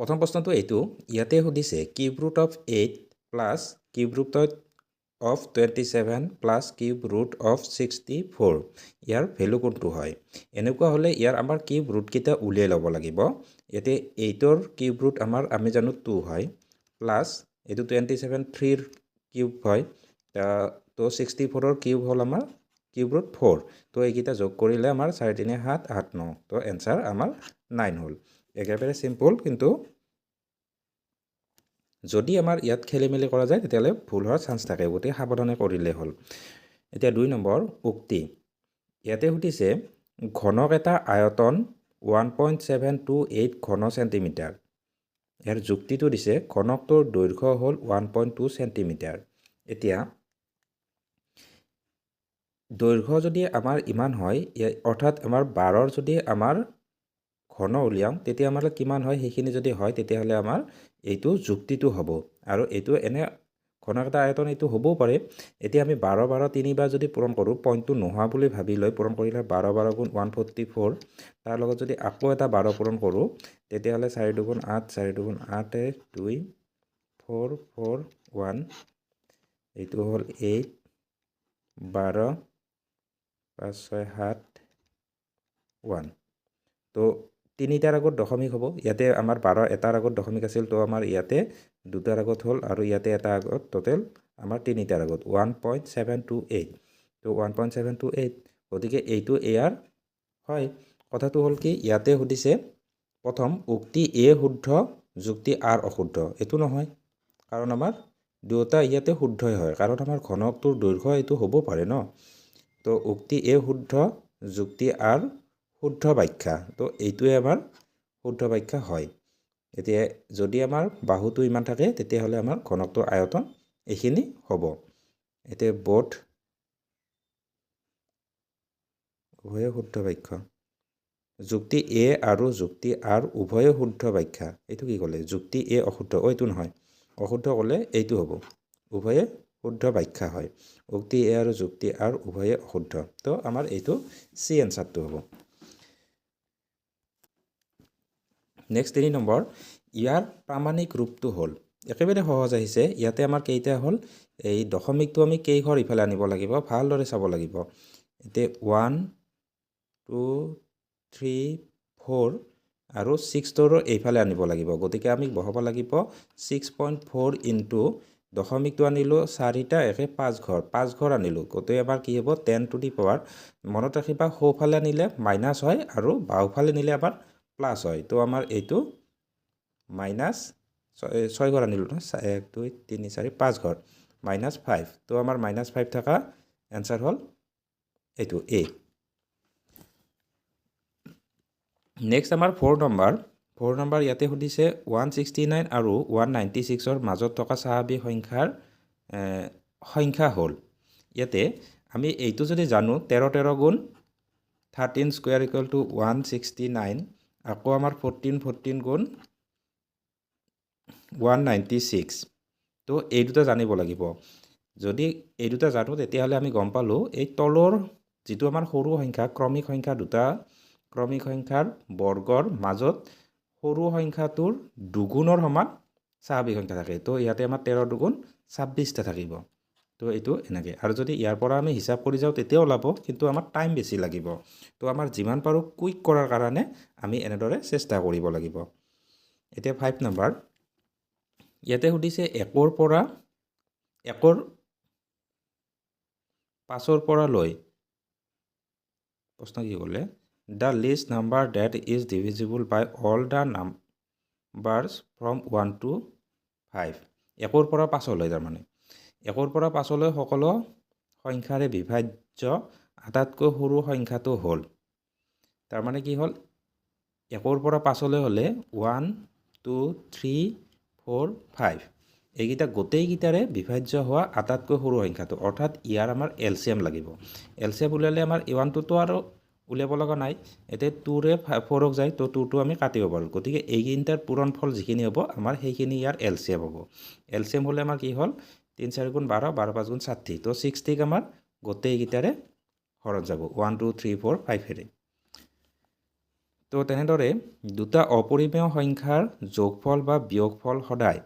প্ৰথম প্ৰশ্নটো এইটো ইয়াতে সুধিছে cube root of 8 plus cube root of 27 plus cube root of 64 year value কোনটো হয় এনেকুৱা হ'লে ইয়াৰ আমাৰ কিউব ৰুটকেইটা উলিয়াই ল'ব লাগিব ইয়াতে 8ৰ কিউব ৰুট আমাৰ আমি জানো 2 হয় প্লাছ এইটো 27 3ৰ কিউব হয় তো 64ৰ কিউব হ'ল আমাৰ কিউব ৰুট 4 তো এইকেইটা যোগ কৰিলে আমাৰ 4 3 7 8 9 তো এনসাৰ আমাৰ 9 হ'ল একেবাৰে সিম্পল কিন্তু যদি আমাৰ ইয়াত খেলিমেলি কৰা যায় তেতিয়াহ'লে ভুল হোৱাৰ চান্স থাকে গতিকে সাৱধানে কৰিলে হ'ল এতিয়া 2 নম্বৰ উক্তি ইয়াতে সুধিছে ঘনক এটা আয়তন 1.728 ঘন সেন্টিমিটাৰ ইয়াৰ যুক্তিটো দিছে ঘনকটোৰ দৈৰ্ঘ্য হ'ল 1.2 সেন্টিমিটাৰ এতিয়া দৈৰ্ঘ্য যদি আমাৰ ইমান হয় অৰ্থাৎ আমাৰ 12ৰ যদি আমাৰ ঘন উলিয়াম তেতিয়া আমাৰ কিমান হয় সেইখিনি যদি হয় তেতিয়াহ'লে আমাৰ এইটো যুক্তিটো হ'ব আৰু এইটো এনে ঘনক এটা আয়তন এইটো হ'বও পাৰে এতিয়া আমি 12 12 তিনিবাৰ যদি পূৰণ কৰোঁ পইণ্টটো নোহোৱা বুলি ভাবি লৈ পূৰণ কৰিলে 12 12 গুণ 144 তাৰ লগত যদি আকৌ এটা 12 পূৰণ কৰোঁ তেতিয়াহ'লে 4 2 গুণ 8 4 2 গুণ 8 2 4 4 1 এইটো হ'ল 8 12 5 6 7 1 তো তিনিটাৰ আগত দশমিক হ'ব ইয়াতে আমাৰ 12 এটাৰ আগত দশমিক আছিল তো আমাৰ ইয়াতে দুটাৰ আগত হ'ল আৰু ইয়াতে এটা আগত টোটেল আমাৰ তিনিটাৰ আগত 1.728 তো 1.728 গতিকে এইটো এয়াৰ হয় কথাটো হ'ল কি ইয়াতে সুধিছে প্ৰথম উক্তি এ শুদ্ধ যুক্তি আৰ অশুদ্ধ এইটো নহয় কাৰণ আমাৰ দুটা ইয়াতে শুদ্ধই হয় কাৰণ আমাৰ ঘনকটোৰ দৈৰ্ঘ্য এইটো হ'ব পাৰে ন তো উক্তি এ শুদ্ধ যুক্তি আৰ শুদ্ধ ব্যাখ্যা তো এইটোৱে আমাৰ শুদ্ধ ব্যাখ্যা হয় এতিয়া যদি আমাৰ বাহুটো ইমান থাকে তেতিয়াহ'লে আমাৰ ঘনকটোৰ আয়তন এইখিনি হ'ব এতিয়া বোথ উভয়ে শুদ্ধ ব্যাখ্যা যুক্তি এ আৰু যুক্তি আৰ উভয়ে শুদ্ধ ব্যাখ্যা এইটো কি ক'লে যুক্তি এ অশুদ্ধ এইটো নহয় অশুদ্ধ ক'লে এইটো হ'ব উভয়ে শুদ্ধ ব্যাখ্যা হয় উক্তি এ আৰু যুক্তি আৰ উভয়ে অশুদ্ধ তো আমাৰ এইটো সি এনসাৰটো হ'ব নেক্সট 3 নম্বৰ ইয়াৰ প্ৰামাণিক ৰূপটো হ'ল একেবাৰে সহজ আহিছে ইয়াতে আমাৰ কেইটা হ'ল এই দশমিকটো আমি কেইঘৰ ইফালে আনিব লাগিব ভালদৰে চাব লাগিব এতে 1 2 3 4 আৰু 6টোৰো এইফালে আনিব লাগিব গতিকে আমি বহাব লাগিব 6.4 ইনটু দশমিকটো আনিলো 4টা একে 5 ঘৰ আনিলো গতিকে এবাৰ কি হ'ব 10 টু দি পাৱাৰ মনত ৰাখিবা সোঁফালে নিলে মাইনাস হয় আৰু বাওঁফালে নিলে আবার প্লাস হয় তো আমার এইটো মাইনাস 6 ঘর আনিলো না 1 2 3 4 5 ঘর -5 তো আমার -5 থাকা অ্যান্সার হল এইটো এ নেক্সট আমাৰ 4 নম্বৰ ইয়াতে সুধিছে 169 আৰু 196ৰ মাজত থকা স্বাভাৱিক সংখ্যা হ'ল ইয়াতে আমি এইটো যদি জানো 13 13 গুণ 13 স্কোয়ার ইকুয়াল টু 169 আকৌ আমাৰ 14 14 গুণ 196 তো এই দুটা জানিব লাগিব যদি এই দুটা জানো তেতিয়াহ'লে আমি গম পালো এই তলৰ যেটো আমাৰ সৰু সংখ্যা ক্ৰমিক সংখ্যা দুটা ক্ৰমিক সংখ্যাৰ বৰ্গৰ মাজত সৰু সংখ্যাটোৰ দুগুণৰ সমান স্বাভাৱিক সংখ্যা থাকে তো ইয়াতে আমাৰ 13 দুগুণ 26টা থাকিব তো এইটো এনেকৈ আৰু যদি ইয়াৰ পৰা আমি হিসাব কৰি যাওঁ তেতিয়া ওলাব কিন্তু আমাৰ টাইম বেছি লাগিব তো আমাৰ যিমান পাৰো কুইক কৰাৰ কাৰণে আমি এনেদৰে চেষ্টা কৰিব লাগিব এতিয়া 5 নম্বৰ ইয়াতে সুধিছে 1ৰ পৰা 1ৰ 5ৰ পৰা লৈ প্ৰশ্ন কি ক'লে the least number that is divisible by all the numbers from 1 to 5 1ৰ পৰা 5লৈ তাৰমানে 1ৰ পৰা 5লৈ সকলো সংখ্যাৰে বিভাজ্য আটাইতকৈ সৰু সংখ্যাটো হ'ল তাৰমানে কি হ'ল 1ৰ পৰা 5লৈ হ'লে 1 2 3 4 5 এইকেইটা গোটেইকেইটাৰে বিভাজ্য হোৱা আটাইতকৈ সৰু সংখ্যাটো অৰ্থাৎ ইয়াৰ আমাৰ এলচিএম লাগিব এলচিএম উলিয়ালে আমাৰ 1 টো আৰু উলিয়াব লগা নাই এতে 2ৰে 4ক যায় তো 2টো আমি কাটিব পাৰোঁ গতিকে এইকেইটাৰ পূৰণফল যিখিনি হ'ব আমাৰ সেইখিনি ইয়াৰ এলচিএম হ'ব এলচিএম হ'লে আমাৰ কি হ'ল 3 4 গুণ 12 12 5 গুণ 60 তো 60ক আমাৰ গোটেইকেইটাৰে হৰত যাব 1 2 3 4 5 এৰে তো তেনেদৰে দুটা অপৰিমেয় সংখ্যাৰ যোগফল বা বিয়োগফল সদায়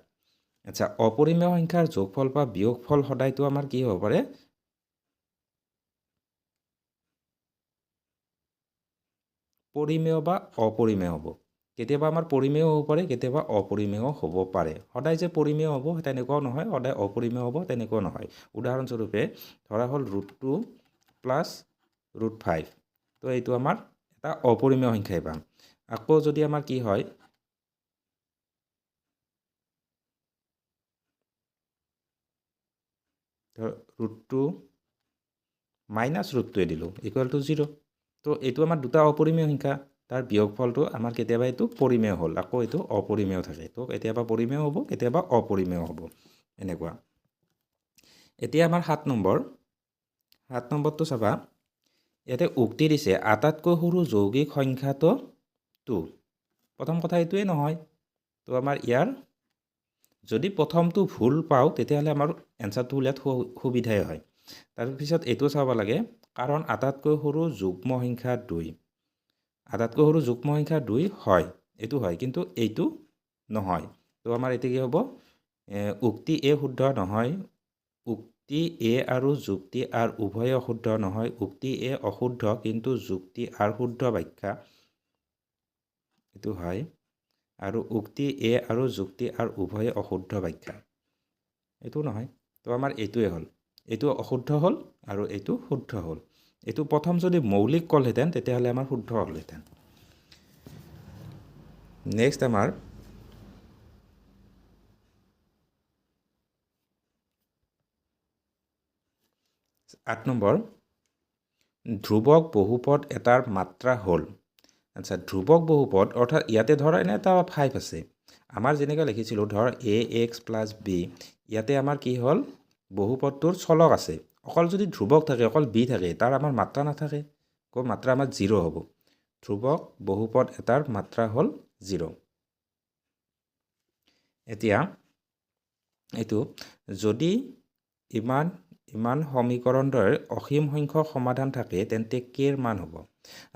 আচ্ছা অপৰিমেয় সংখ্যাৰ যোগফল বা বিয়োগফল সদায়টো আমাৰ কি হ'ব পাৰে পৰিমেয় বা অপৰিমেয় হ'ব কেতিয়াবা আমাৰ পৰিমেয় হ'ব পাৰে কেতিয়াবা অপৰিমেয় হ'ব পাৰে সদায় যে পৰিমেয় হ'ব তেনেকুৱাও নহয় সদায় অপৰিমেয় হ'ব তেনেকুৱাও নহয় উদাহৰণস্বৰূপে ধৰা হ'ল √2 প্লাছ √5 তো এইটো আমাৰ এটা অপৰিমেয় সংখ্যাই পাম আকৌ যদি আমাৰ কি হয় √2 মাইনাছ √2 দিলোঁ ইকুৱেল টু 0 তো এইটো আমাৰ দুটা অপৰিমেয় সংখ্যা তাৰ বিয়োগফলটো আমাৰ কেতিয়াবা এইটো পৰিমেয় হ'ল আকৌ এইটো অপৰিমেয় থাকে তো কেতিয়াবা পৰিমেয় হ'ব কেতিয়াবা অপৰিমেয় হ'ব এনেকুৱা এতিয়া আমাৰ 7 নম্বৰটো চাবা ইয়াতে উক্তি দিছে আটাইতকৈ সৰু যৌগিক সংখ্যাটো 2 প্ৰথম কথা এইটোৱে নহয় তো আমাৰ ইয়াৰ যদি প্ৰথমটো ভুল পাওঁ তেতিয়াহ'লে আমাৰ এনচাৰটো উলিয়াত সুবিধাই হয় তাৰপিছত এইটো চাব লাগে কাৰণ আটাইতকৈ সৰু যুগ্ম সংখ্যা 2 আটাইতকৈ সৰু যুগ্ম সংখ্যা 2 হয় এইটো হয় কিন্তু এইটো নহয় তো আমাৰ এতিয়া কি হ'ব উক্তি এ শুদ্ধ নহয় উক্তি এ আৰু যুক্তি আৰ উভয়ে অশুদ্ধ নহয় উক্তি এ অশুদ্ধ কিন্তু যুক্তি আৰ শুদ্ধ ব্যাখ্যা এইটো হয় আৰু উক্তি এ আৰু যুক্তি আৰ উভয়ে অশুদ্ধ ব্যাখ্যা এইটো নহয় তো আমাৰ এইটোৱে হ'ল এইটো অশুদ্ধ হ'ল আৰু এইটো শুদ্ধ হ'ল এইটো প্ৰথম যদি মৌলিক ক'লহেঁতেন তেতিয়াহ'লে আমাৰ শুদ্ধ হ'লহেঁতেন নেক্সট আমাৰ 8 নম্বৰ ধ্ৰুৱক বহুপদ এটাৰ মাত্ৰা হ'ল আচ্ছা ধ্ৰুৱক বহুপদ অৰ্থাৎ ইয়াতে ধৰ এনে এটা 5 আছে আমাৰ যেনেকৈ লিখিছিলোঁ ধৰ ax প্লাছ b ইয়াতে আমাৰ কি হ'ল বহুপদটোৰ চলক আছে অকল যদি ধ্ৰুৱক থাকে অকল b থাকে তাৰ আমাৰ মাত্ৰা নাথাকে মাত্ৰা আমাৰ 0 হ'ব ধ্ৰুৱক বহুপদ এটাৰ মাত্ৰা হ'ল 0 এতিয়া এইটো যদি ইমান সমীকৰণৰ অসীম সংখ্যক সমাধান থাকে তেন্তে k ৰ মান হ'ব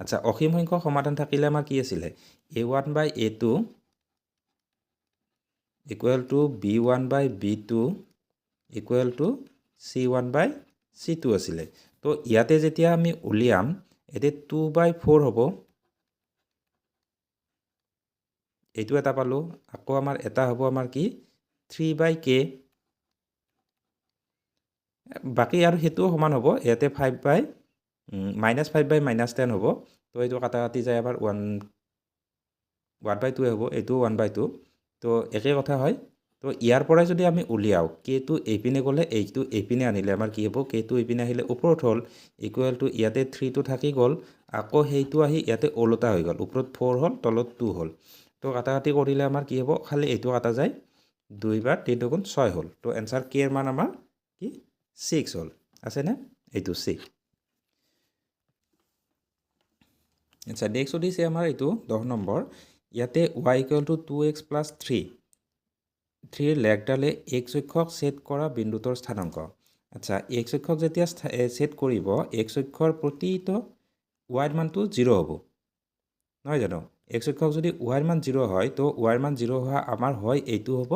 আচ্ছা অসীম সংখ্যক সমাধান থাকিলে আমাৰ কি আছিলে a1 by a2 equal to b1 by b2 equal to c1 by c2 আছিলে তো ইয়াতে যেতিয়া আমি উলিয়াম এতে 2 by 4 হ'ব এইটো এটা পালোঁ আকৌ আমাৰ এটা হ'ব আমাৰ কি 3 by k বাকি আৰু হেতুও সমান হ'ব ইয়াতে 5 by -5 by -10 হ'ব তো এইটো কাটা কাটি যায় আবার 1 by 2 হ'ব এইটো 1 by 2 তো একে কথা হয় তো ইয়াৰ পৰাই যদি আমি উলিয়াও k টো এইপিনে গ'লে এইটো এইপিনে আনিলে আমাৰ কি হ'ব k টো এইপিনে আহিলে ওপৰত হ'ল ইকুৱেল টু ইয়াতে 3 টো থাকি গ'ল আকৌ সেইটো আহি ইয়াতে ওলটা হৈ গ'ল ওপৰত 4 হ'ল তলত 2 হ'ল তো কাটা কাটি কৰিলে আমাৰ কি হ'ব খালি এইটো কাটা যায় 2 বাৰ 3 দুগুণ 6 হ'ল তো এনসাৰ k এৰ মান আমাৰ কি 6 হ'ল আছে না এইটো 6 আচ্ছা নেক্সট দিছে আমাৰ এইটো 10 নম্বৰ ইয়াতে y equal to 2x plus 3 3 লেখডালে x অক্ষক ছেদ কৰা বিন্দুটোৰ স্থানাংক আচ্ছা x অক্ষক যেতিয়া ছেদ কৰিব x অক্ষৰ প্ৰতিটো y ৰ মানটো 0 হ'ব নহয় জানো x অক্ষক যদি y ৰ মান 0 হয় তো y ৰ মান 0 হোৱা আমাৰ হয় এইটো হ'ব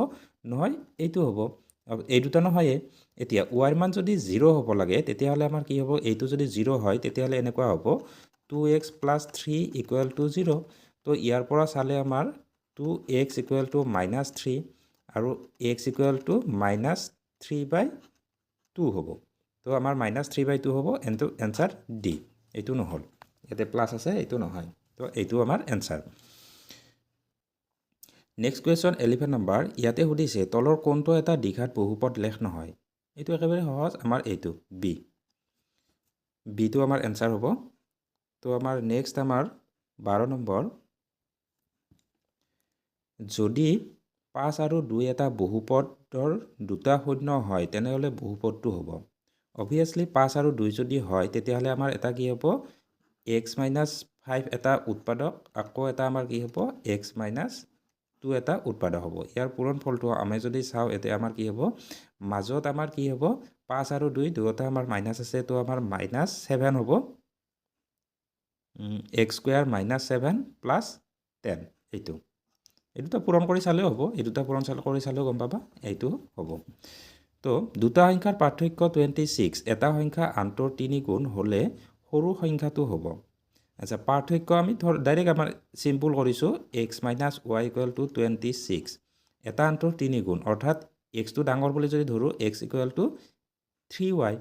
নহয় এইটো হ'ব এই দুটা নহয়ে এতিয়া y ৰ মান যদি 0 হ'ব লাগে তেতিয়াহ'লে আমাৰ কি হ'ব এইটো যদি 0 হয় তেতিয়াহ'লে এনেকুৱা হ'ব 2x plus 3 equal to 0 তো ইয়াৰ পৰা চালে আমাৰ 2x equal to -3 আৰু x equal to -3 by 2 হ'ব তো আমাৰ -3 by 2 হ'ব এনসাৰ ডি এইটো নহ'ল ইয়াতে প্লাছ আছে এইটো নহয় তো এইটো আমাৰ এনসাৰ নেক্সট কুৱেশ্যন 11 নম্বৰ ইয়াতে সুধিছে তলৰ কোনটো এটা দ্বিঘাত বহুপদ লেখ নহয় এইটো একেবাৰে সহজ আমাৰ এইটো বি টো আমাৰ এনসাৰ হ'ব তো আমাৰ নেক্সট আমাৰ 12 নম্বৰ যদি 5 আৰু 2 এটা বহুপদৰ দুটা শূন্য হয় তেনেহ'লে বহুপদটো হ'ব অবভিয়াছলি 5 আৰু 2 যদি হয় তেতিয়াহ'লে আমাৰ এটা কি হ'ব x - 5 এটা উৎপাদক আকৌ এটা আমাৰ কি হ'ব x - 2 এটা উৎপাদক হ'ব ইয়াৰ পূৰণ ফলটো আমি যদি চাওঁ এতিয়া আমাৰ কি হ'ব মাজত আমাৰ কি হ'ব 5 আৰু 2 দুয়োটা আমাৰ মাইনাস আছে তো আমাৰ -7 হ'ব এক্স স্কুৱেৰ মাইনাছ 7 প্লাছ 10 এইটো দুটা পূৰণ কৰি চালেও হ'ব এই দুটা পূৰণ কৰি চালেও গম পাবা এইটো হ'ব তো দুটা সংখ্যাৰ পাৰ্থক্য 26 এটা সংখ্যা আনটোৰ 3 গুণ হ'লে সৰু সংখ্যাটো হ'ব আচ্ছা পাৰ্থক্য আমি ডাইৰেক্ট আমাৰ চিম্পল কৰিছোঁ x minus Y equal to 26 এটা আনটোৰ 3 গুণ অৰ্থাৎ এক্সটো ডাঙৰ বুলি যদি ধৰোঁ এক্স ইকুৱেল টু 3y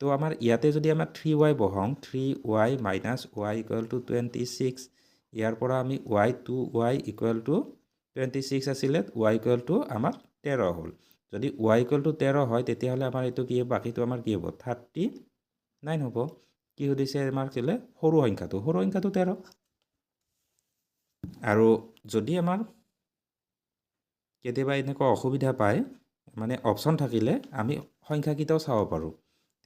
তো আমাৰ ইয়াতে যদি আমাৰ 3y বহাওঁ 3y minus Y equal to 26 ইয়াৰ পৰা আমি y ইকুৱেল টু 26 আছিলে y ইকুৱেল টু আমাৰ 13 হ'ল যদি y ইকুৱেল টু 13 হয় তেতিয়াহ'লে আমাৰ এইটো কি বাকীটো আমাৰ কি হ'ব 39 হ'ব কি সুধিছে আমাৰ কেলে সৰু সংখ্যাটো 13 আৰু যদি আমাৰ কেতিয়াবা এনেকুৱা অসুবিধা পায় মানে অপশ্যন থাকিলে আমি সংখ্যাকেইটাও চাব পাৰোঁ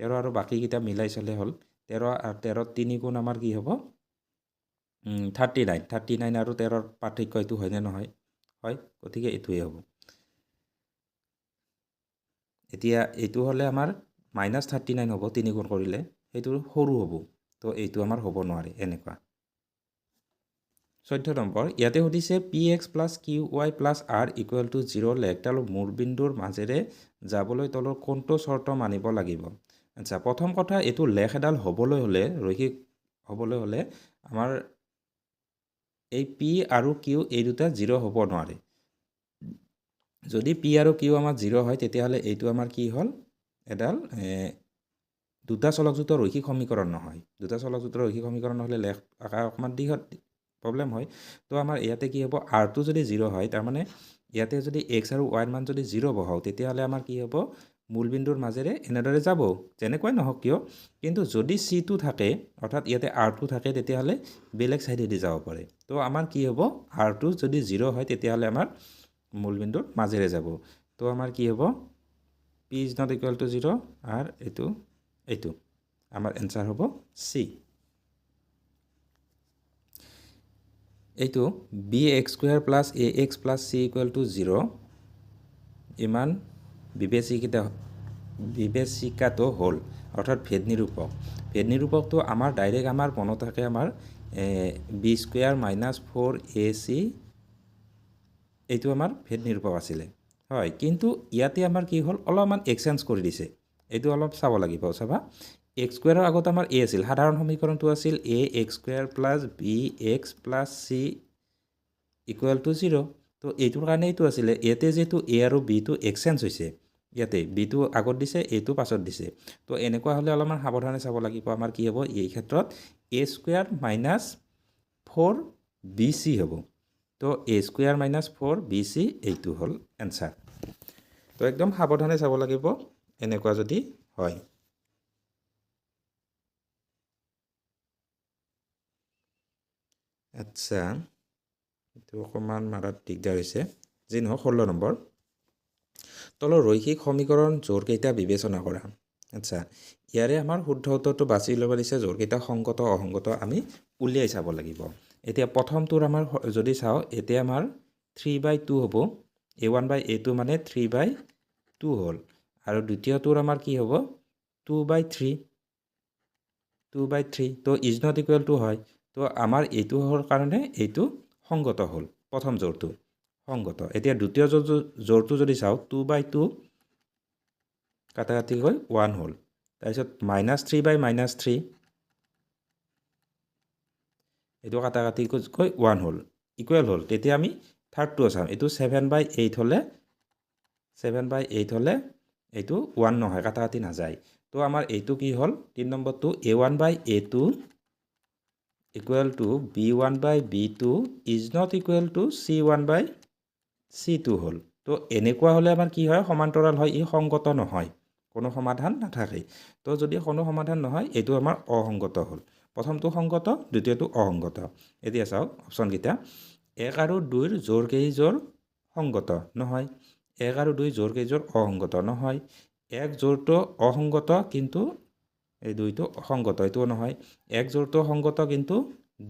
13 আৰু বাকীকেইটা মিলাই চালে হ'ল 13 আৰু 13 3 গুণ আমাৰ কি হ'ব 39 আৰু 13ৰ পাৰ্থক্য এইটো হয়নে নহয় হয় গতিকে এইটোৱে হ'ব এতিয়া এইটো হ'লে আমাৰ মাইনাছ 39 হ'ব 3 গুণ কৰিলে সেইটো সৰু হ'ব তো এইটো আমাৰ হ'ব নোৱাৰে এনেকুৱা 14 নম্বৰ ইয়াতে সুধিছে p x plus q y plus r equal to 0 লেখডাল মূৰবিন্দুৰ মাজেৰে যাবলৈ তলৰ কোনটো চৰ্ত মানিব লাগিব আচ্ছা প্ৰথম কথা এইটো লেখ এডাল হ'বলৈ হ'লে ৰৈখিক হ'বলৈ হ'লে আমাৰ এই পি আৰু কিউ এই দুটা 0 হ'ব নোৱাৰে যদি পি আৰু কিউ আমাৰ 0 হয় তেতিয়াহ'লে এইটো আমাৰ কি হ'ল এডাল দুটা চলকযুক্ত ৰৈখিক সমীকৰণ নহয় দুটা চলকযুক্ত ৰৈখিক সমীকৰণ নহ'লে লেখ আকাৰ অকণমান দীঘল প্ৰব্লেম হয় তো আমাৰ ইয়াতে কি হ'ব আৰটো যদি 0 হয় তাৰমানে ইয়াতে যদি এক্স আৰু ৱাইৰ মান যদি 0 বহাওঁ তেতিয়াহ'লে আমাৰ কি হ'ব মূলবিন্দুৰ মাজেৰে এনেদৰে যাব যেনেকৈ নহওক কিয় কিন্তু যদি চিটো থাকে অৰ্থাৎ ইয়াতে আৰটো থাকে তেতিয়াহ'লে বেলেগ চাইডেদি যাব পাৰে তো আমাৰ কি হ'ব আৰটো যদি 0 হয় তেতিয়াহ'লে আমাৰ মূলবিন্দুৰ মাজেৰে যাব তো আমাৰ কি হ'ব p is not equal to 0 আৰু এইটো আমাৰ এনচাৰ হ'ব চি এইটো b x square plus a x plus c equal to 0 ইমান বিবেচিকাটো হ'ল অৰ্থাৎ ভেদ নিৰূপকটো আমাৰ ডাইৰেক্ট আমাৰ মনত থাকে আমাৰ বি স্কুৱেৰ মাইনাছ 4ac এইটো আমাৰ ভেদ নিৰূপক আছিলে হয় কিন্তু ইয়াতে আমাৰ কি হ'ল অলপমান এক্সচেঞ্জ কৰি দিছে এইটো অলপ চাব লাগিব চাবা এক্স স্কুৱেৰৰ আগত আমাৰ এ আছিল সাধাৰণ সমীকৰণটো আছিল a x square plus b x plus c equal to 0 তো এইটোৰ কাৰণে এইটো আছিলে ইয়াতে যিহেতু এ আৰু বিটো এক্সচেঞ্জ হৈছে ইয়াতে বিটো আগত দিছে এইটো পাছত দিছে তো এনেকুৱা হ'লে অলপমান সাৱধানে চাব লাগিব আমাৰ কি হ'ব এই ক্ষেত্ৰত এ স্কুৱেৰ মাইনাছ 4bc হ'ব তো এ স্কুৱেৰ মাইনাছ 4bc এইটো হ'ল এনচাৰ তো একদম সাৱধানে চাব লাগিব এনেকুৱা যদি হয় আচ্ছা এইটো অকণমান মাৰাত দিগদাৰ হৈছে যি নহওক 16 নম্বৰ তলৰ ৰৈখিক সমীকৰণ জোৰকেইটা বিবেচনা কৰা আচ্ছা ইয়াৰে আমাৰ শুদ্ধ উত্তৰটো বাছি ল'ব দিছে জোৰকেইটা সংগত অসংগত আমি উলিয়াই চাব লাগিব এতিয়া প্ৰথমটোৰ আমাৰ যদি চাওঁ এতিয়া আমাৰ 3/2 হ'ব a1/a2 মানে 3/2 হ'ল আৰু দ্বিতীয়টোৰ আমাৰ কি হ'ব 2/3 তো ইজ নট ইকুৱেল টু হয় তো আমাৰ এইটো হোৱাৰ কাৰণে এইটো সংগত হ'ল প্ৰথম জোৰটো সংগত এতিয়া দ্বিতীয় জোৰটো যদি চাওঁ 2/2 কাটাকাটি গৈ 1 হ'ল তাৰপিছত -3/-3 এইটো কাটাকাটি গৈ 1 হ'ল ইকুৱেল হ'ল তেতিয়া আমি থাৰ্ডটো চাম এইটো 7/8 হ'লে এইটো 1 নহয় কাটাকাটি নাযায় তো আমাৰ এইটো কি হ'ল 3 নম্বৰটো a1/a2 equal to b1/b2 is not equal two c1/c2 হ'ল তো এনেকুৱা হ'লে আমাৰ কি হয় সমান্তৰাল হয় ই সংগত নহয় কোনো সমাধান নাথাকে তো যদি কোনো সমাধান নহয় এইটো আমাৰ অসংগত হ'ল প্ৰথমটো সংগত দ্বিতীয়টো অসংগত এতিয়া চাওক অপশ্যনকেইটা 1 আৰু 2ৰ জোৰকেইজোৰ সংগত নহয় 1 আৰু 2 জোৰকেইজোৰ অসংগত নহয় 1 জোৰটো অসংগত কিন্তু এই দুইটো সংগত এইটোও নহয় 1 জোৰটো সংগত কিন্তু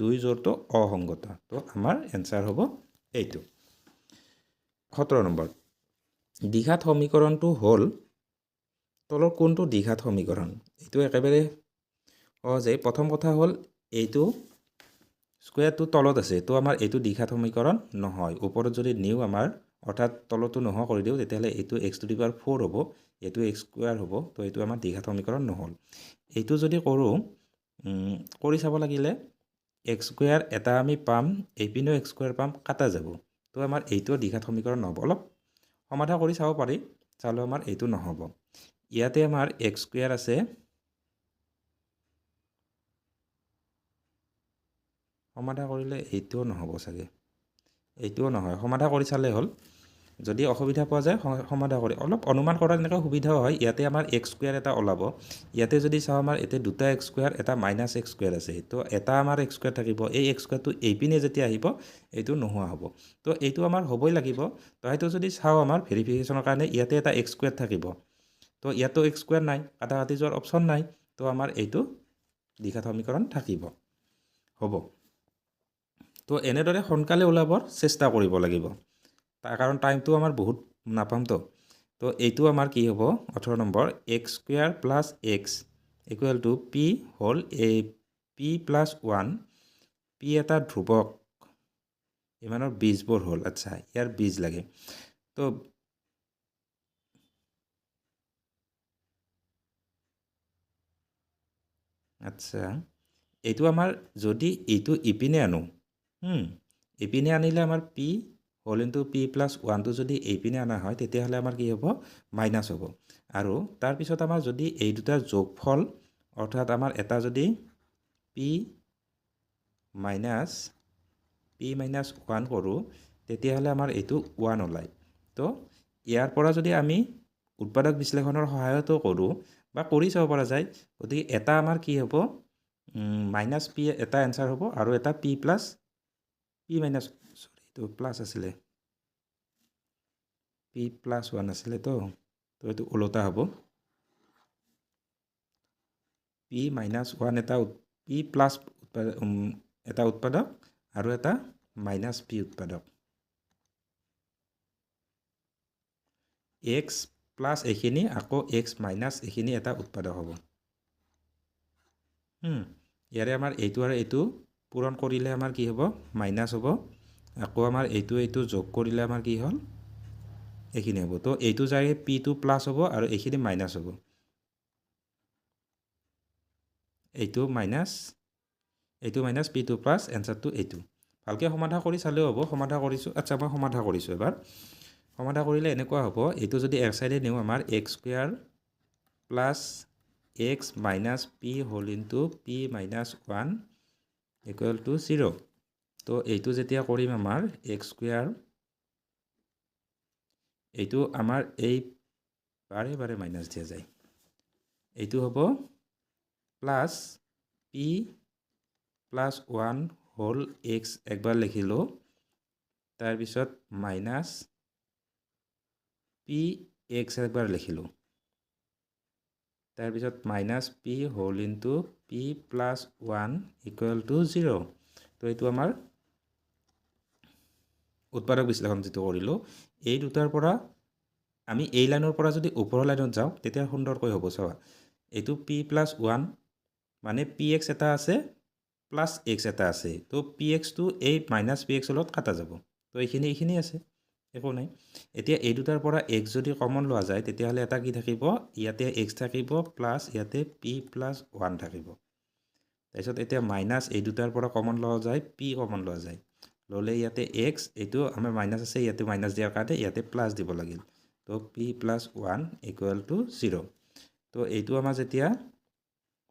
2 জোৰটো অসংগত তো আমাৰ এনচাৰ হ'ব এইটো 17 নম্বৰ দ্বিঘাত সমীকৰণটো হ'ল তলৰ কোনটো দ্বিঘাত সমীকৰণ এইটো একেবাৰে সহজে প্ৰথম কথা হ'ল এইটো স্কুৱেৰটো তলত আছে তো আমাৰ এইটো দ্বিঘাত সমীকৰণ নহয় ওপৰত যদি নিউ আমাৰ অৰ্থাৎ তলতো নোহোৱা কৰি দিওঁ তেতিয়াহ'লে এইটো x⁴ হ'ব এইটো x² হ'ব তো এইটো আমাৰ দ্বিঘাত সমীকৰণ নহ'ল এইটো যদি কৰোঁ কৰি চাব লাগিলে x² এটা আমি পাম এইপিনেও x² পাম কাটা যাব তো আমাৰ এইটো দ্বিঘাত সমীকৰণ নহ'ব অলপ সমাধা কৰি চাব পাৰি চালেও আমাৰ এইটো নহ'ব ইয়াতে আমাৰ x² আছে সমাধা কৰিলে এইটোও নহ'ব চাগে এইটোও নহয় সমাধা কৰি চালে হ'ল যদি অসুবিধা পোৱা যায় সমাধা কৰি অলপ অনুমান কৰাৰ এনেকুৱা সুবিধাও হয় ইয়াতে আমাৰ x² এটা ওলাব ইয়াতে যদি চাওঁ আমাৰ এতে দুটা x² এটা -x² আছে তো এটা আমাৰ x² থাকিব এই x²টো এইপিনে যেতিয়া আহিব এইটো নোহোৱা হ'ব তো এইটো আমাৰ হ'বই লাগিব তো সেইটো যদি চাওঁ আমাৰ ভেৰিফিকেশ্যনৰ কাৰণে ইয়াতে এটা x² থাকিব তো ইয়াতো x² নাই কাটা কাটি যোৱাৰ অপশ্যন নাই তো আমাৰ এইটো দ্বিঘাত সমীকৰণ থাকিব হ'ব তো এনেদৰে সোনকালে ওলাবৰ চেষ্টা কৰিব লাগিব তাৰ কাৰণ টাইমটো আমাৰ বহুত নাপামতো তো এইটো আমাৰ কি হ'ব 18 নম্বৰ x² + x = p হ'ল p + 1 p এটা ধ্ৰুৱক ইমানৰ বীজবোৰ হ'ল আচ্ছা ইয়াৰ বীজ লাগে তো আচ্ছা এইটো আমাৰ যদি এইটো ইপিনে আনো ইপিনে আনিলে আমাৰ p হোল ইনটু p + 1টো যদি এইপিনে অনা হয় তেতিয়াহ'লে আমাৰ কি হ'ব মাইনাছ হ'ব আৰু তাৰপিছত আমাৰ যদি এই দুটাৰ যোগফল অৰ্থাৎ আমাৰ এটা যদি p - 1 কৰোঁ তেতিয়াহ'লে আমাৰ এইটো 1 ওলায় তো ইয়াৰ পৰা যদি আমি উৎপাদক বিশ্লেষণৰ সহায়তো কৰোঁ বা কৰি চাব পৰা যায় গতিকে এটা আমাৰ কি হ'ব -p এটা এনচাৰ হ'ব আৰু এটা p - এইটো প্লাছ আছিলে p + 1 আছিলে তো এইটো ওলোটা হ'ব p - 1 এটা p প্লাছ এটা উৎপাদক আৰু এটা -p উৎপাদক x প্লাছ এইখিনি আকৌ x মাইনাছ এইখিনি এটা উৎপাদক হ'ব ইয়াৰে আমাৰ এইটো আৰু এইটো পূৰণ কৰিলে আমাৰ কি হ'ব মাইনাছ হ'ব আকৌ আমাৰ এইটো যোগ কৰিলে আমাৰ কি হ'ল এইখিনি হ'ব তো এইটো যায় pটো প্লাছ হ'ব আৰু এইখিনি মাইনাছ হ'ব এইটো মাইনাছ pটো প্লাছ এনচাৰটো এইটো ভালকৈ সমাধা কৰি চালেও হ'ব সমাধা কৰিছোঁ আচ্ছা মই সমাধা কৰিছোঁ এবাৰ সমাধা কৰিলে এনেকুৱা হ'ব এইটো যদি এক চাইডে নিওঁ আমাৰ x² + x - p whole into p - 1 = 0 তো এইটো যেতিয়া কৰিম আমাৰ x² এইটো আমাৰ এই বাৰে মাইনাছ দিয়া যায় এইটো হ'ব প্লাছ p + 1 হোল x একবাৰ লিখিলোঁ তাৰপিছত মাইনাছ px একবাৰ লিখিলোঁ তাৰপিছত -p হোল ইনটু p + 1 = 0 তো এইটো আমাৰ উৎপাদক বিশ্লেষণ যিটো কৰিলোঁ এই দুটাৰ পৰা আমি এই লাইনৰ পৰা যদি ওপৰৰ লাইনত যাওঁ তেতিয়া সুন্দৰকৈ হ'ব চাবা এইটো p + 1 মানে px এটা আছে প্লাছ x এটা আছে তো pxটো এই -px লগত কাটা যাব তো এইখিনি আছে একো নাই এতিয়া এই দুটাৰ পৰা x যদি কমন লোৱা যায় তেতিয়াহ'লে এটা কি থাকিব ইয়াতে x থাকিব প্লাছ ইয়াতে p + 1 থাকিব তাৰপিছত এতিয়া মাইনাছ এই দুটাৰ পৰা কমন লোৱা যায় p কমন লোৱা যায় ল'লে ইয়াতে x এইটো আমাৰ মাইনাছ আছে ইয়াতে মাইনাছ দিয়াৰ কাৰণে ইয়াতে প্লাছ দিব লাগিল তো p + 1 = 0 তো এইটো আমাৰ যেতিয়া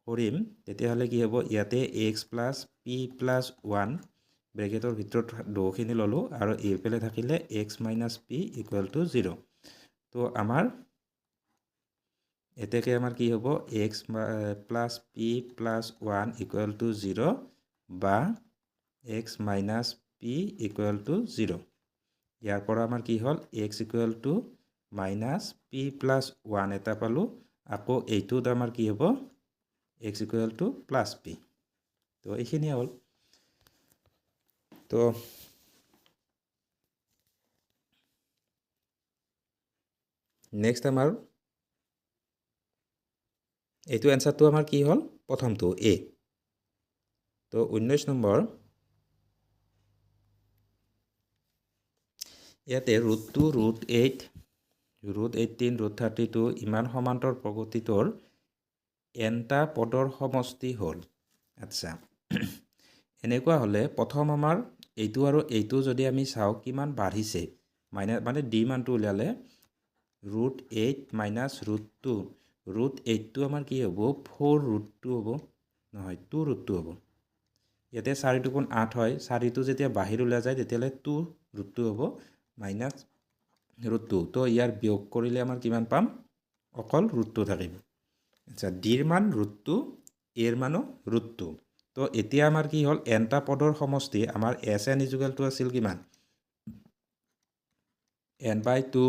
কৰিম তেতিয়াহ'লে কি হ'ব ইয়াতে x + p + 1 ব্ৰেকেটৰ ভিতৰত দুখিনি ল'লোঁ আৰু এইফালে থাকিলে x - p = 0 তো আমাৰ এতেকে আমাৰ কি হ'ব x + p + 1 = 0 বা x - p = 0 ইয়াৰ পৰা আমাৰ কি হ'ল x = -p + 1 এটা পালোঁ আকৌ এইটোত আমাৰ কি হ'ব x = +p তো এইখিনিয়ে হ'ল তো নেক্সট আমাৰ এইটো এনচাৰটো আমাৰ কি হ'ল প্ৰথমটো a তো 19 নম্বৰ ইয়াতে √2 √8 √18 √32 ইমান সমান্তৰ প্ৰগতিটোৰ nটা পদৰ সমষ্টি হ'ল আচ্ছা এনেকুৱা হ'লে প্ৰথম আমাৰ এইটো আৰু এইটো যদি আমি চাওঁ কিমান বাঢ়িছে মানে d মানটো উলিয়ালে √8 মাইনাছ √2 √8টো আমাৰ কি হ'ব 4√2 হ'ব নহয় 2√2 হ'ব ইয়াতে 4 × 8 হয় 4টো যেতিয়া বাহিৰ ওলাই যায় তেতিয়ালে 2√2 হ'ব মাইনাছ √2 তো ইয়াৰ বিয়োগ কৰিলে আমাৰ কিমান পাম অকল √2 থাকিব আচ্ছা ডিৰ মান √2 এৰ মানো √2 তো এতিয়া আমাৰ কি হ'ল nটা পদৰ সমষ্টি আমাৰ sn = আছিল কিমান n/2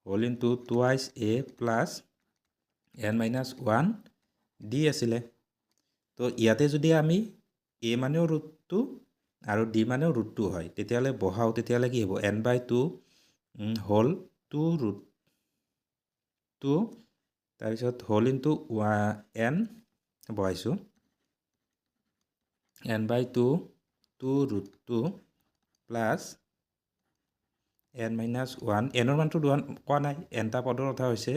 whole into twice a plus n-1 d আছিলে তো ইয়াতে যদি আমি a মানেও √2 আৰু d মানেও √2 হয় তেতিয়ালে বহাও তেতিয়ালে কি হ'ব n/2 হোল 2√2 তাৰপিছত হোল ইনটু n বহাইছোঁ n/2 2√2 প্লাছ n-1 nৰ মানটো কোৱা নাই nটা পদৰ কথা হৈছে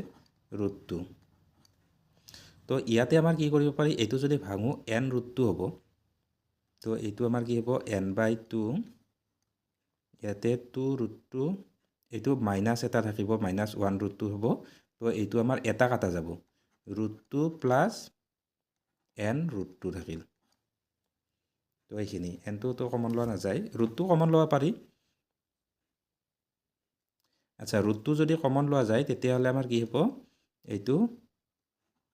√2 তো ইয়াতে আমাৰ কি কৰিব পাৰি এইটো যদি ভাঙো n√2 হ'ব তো এইটো আমাৰ কি হ'ব n/2 ইয়াতে 2√2 এইটো মাইনাছ এটা থাকিব -1√2 হ'ব তো এইটো আমাৰ এটা কাটা যাব √2 প্লাছ n√2 থাকিল তো এইখিনি nটো তো কমন লোৱা নাযায় √2 কমন লোৱা পাৰি আচ্ছা √2 যদি কমন লোৱা যায় তেতিয়াহ'লে আমাৰ কি হ'ব এইটো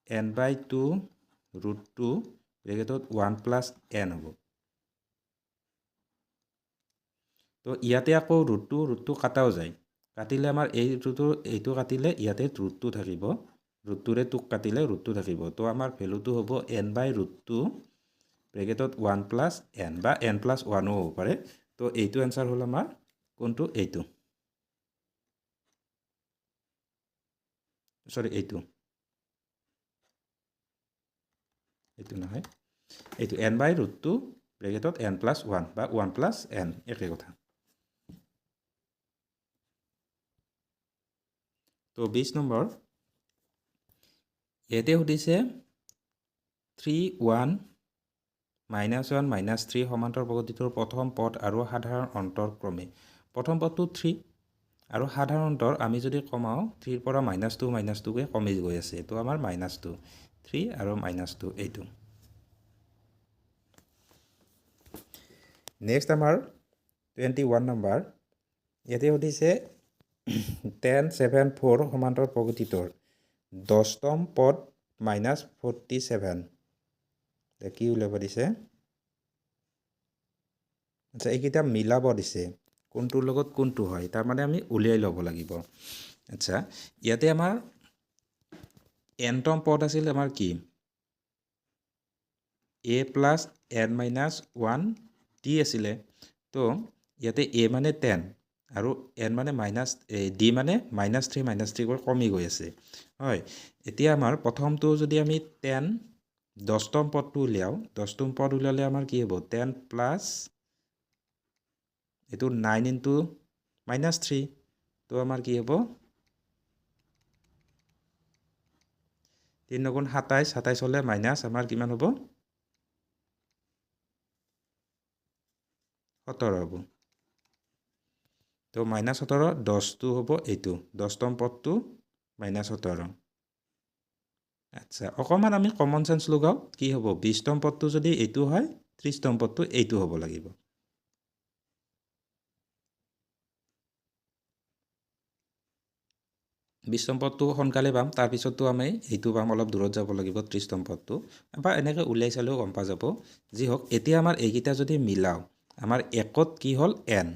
n/2 √2 ব্ৰেকেটত 1 প্লাছ n হ'ব তো ইয়াতে আকৌ √2 কাটাও যায় কাটিলে আমাৰ এইটো কাটিলে ইয়াতে √2 থাকিব √2ৰে 2 কাটিলে √2 থাকিব তো আমাৰ ভ্যালুটো হ'ব n/√2 ব্ৰেকেটত 1 প্লাছ n বা n+1ও হ'ব পাৰে তো এইটো এনসাৰ হ'ল আমাৰ কোনটো এইটো সৰি এইটো নহয় এইটো n/√2 ব্ৰেকেটত n+1 বা 1 প্লাছ n একে কথা তো 20 নম্বৰ ইয়াতে সুধিছে 3 1 -1 -3 সমান্তৰ প্ৰগতিটোৰ প্ৰথম পদ আৰু সাধাৰণ অন্তৰ ক্ৰমে প্ৰথম পদটো 3 আৰু সাধাৰণ অন্তৰ আমি যদি কমাও 3 পৰা -2 কে কমি গৈ আছে তো আমাৰ -2 3 আৰু -2 এইটো নেক্সট আমাৰ 21 নম্বৰ ইয়াতে সুধিছে 10 7 4 সমান্তৰ প্ৰগতিটোৰ 10তম পদ -47 কি উলিয়াব দিছে আচ্ছা এইকেইটা মিলাব দিছে কোনটোৰ লগত কোনটো হয় তাৰ মানে আমি উলিয়াই ল'ব লাগিব আচ্ছা ইয়াতে আমাৰ nতম পদ আছিল আমাৰ কি a প্লাছ n-1 d আছিলে তো ইয়াতে a মানে 10 আৰু n মানে d মানে -3 কৰি কমি গৈ আছে হয় এতিয়া আমাৰ প্ৰথমটো যদি আমি 10 10তম পদটো উলিয়াও 10তম পদ উলিয়ালে আমাৰ কি হ'ব 10 প্লাছ এইটো 9 ইনটু -3 তো আমাৰ কি হ'ব 3 × 27 27 হলে মাইনাস আমাৰ কিমান হ'ব 17 হ'ব তো -17 10টো হ'ব এইটো 10তম পদটো -17 আচ্ছা অকমান আমি কমন সেন্স লগাও কি হ'ব 20তম পদটো যদি এইটো হয় 30তম পদটো এইটো হ'ব লাগিব বিশতম পদটো সোনকালে পাম তাৰ পিছতো আমি এইটো পাম অলপ দূৰত যাব লাগিব 30তম পদটো বা এনেকৈ উলাই চালেও গম পা যাব যি হওক এতিয়া আমাৰ এইকেইটা যদি মিলাও আমাৰ একত কি হ'ল n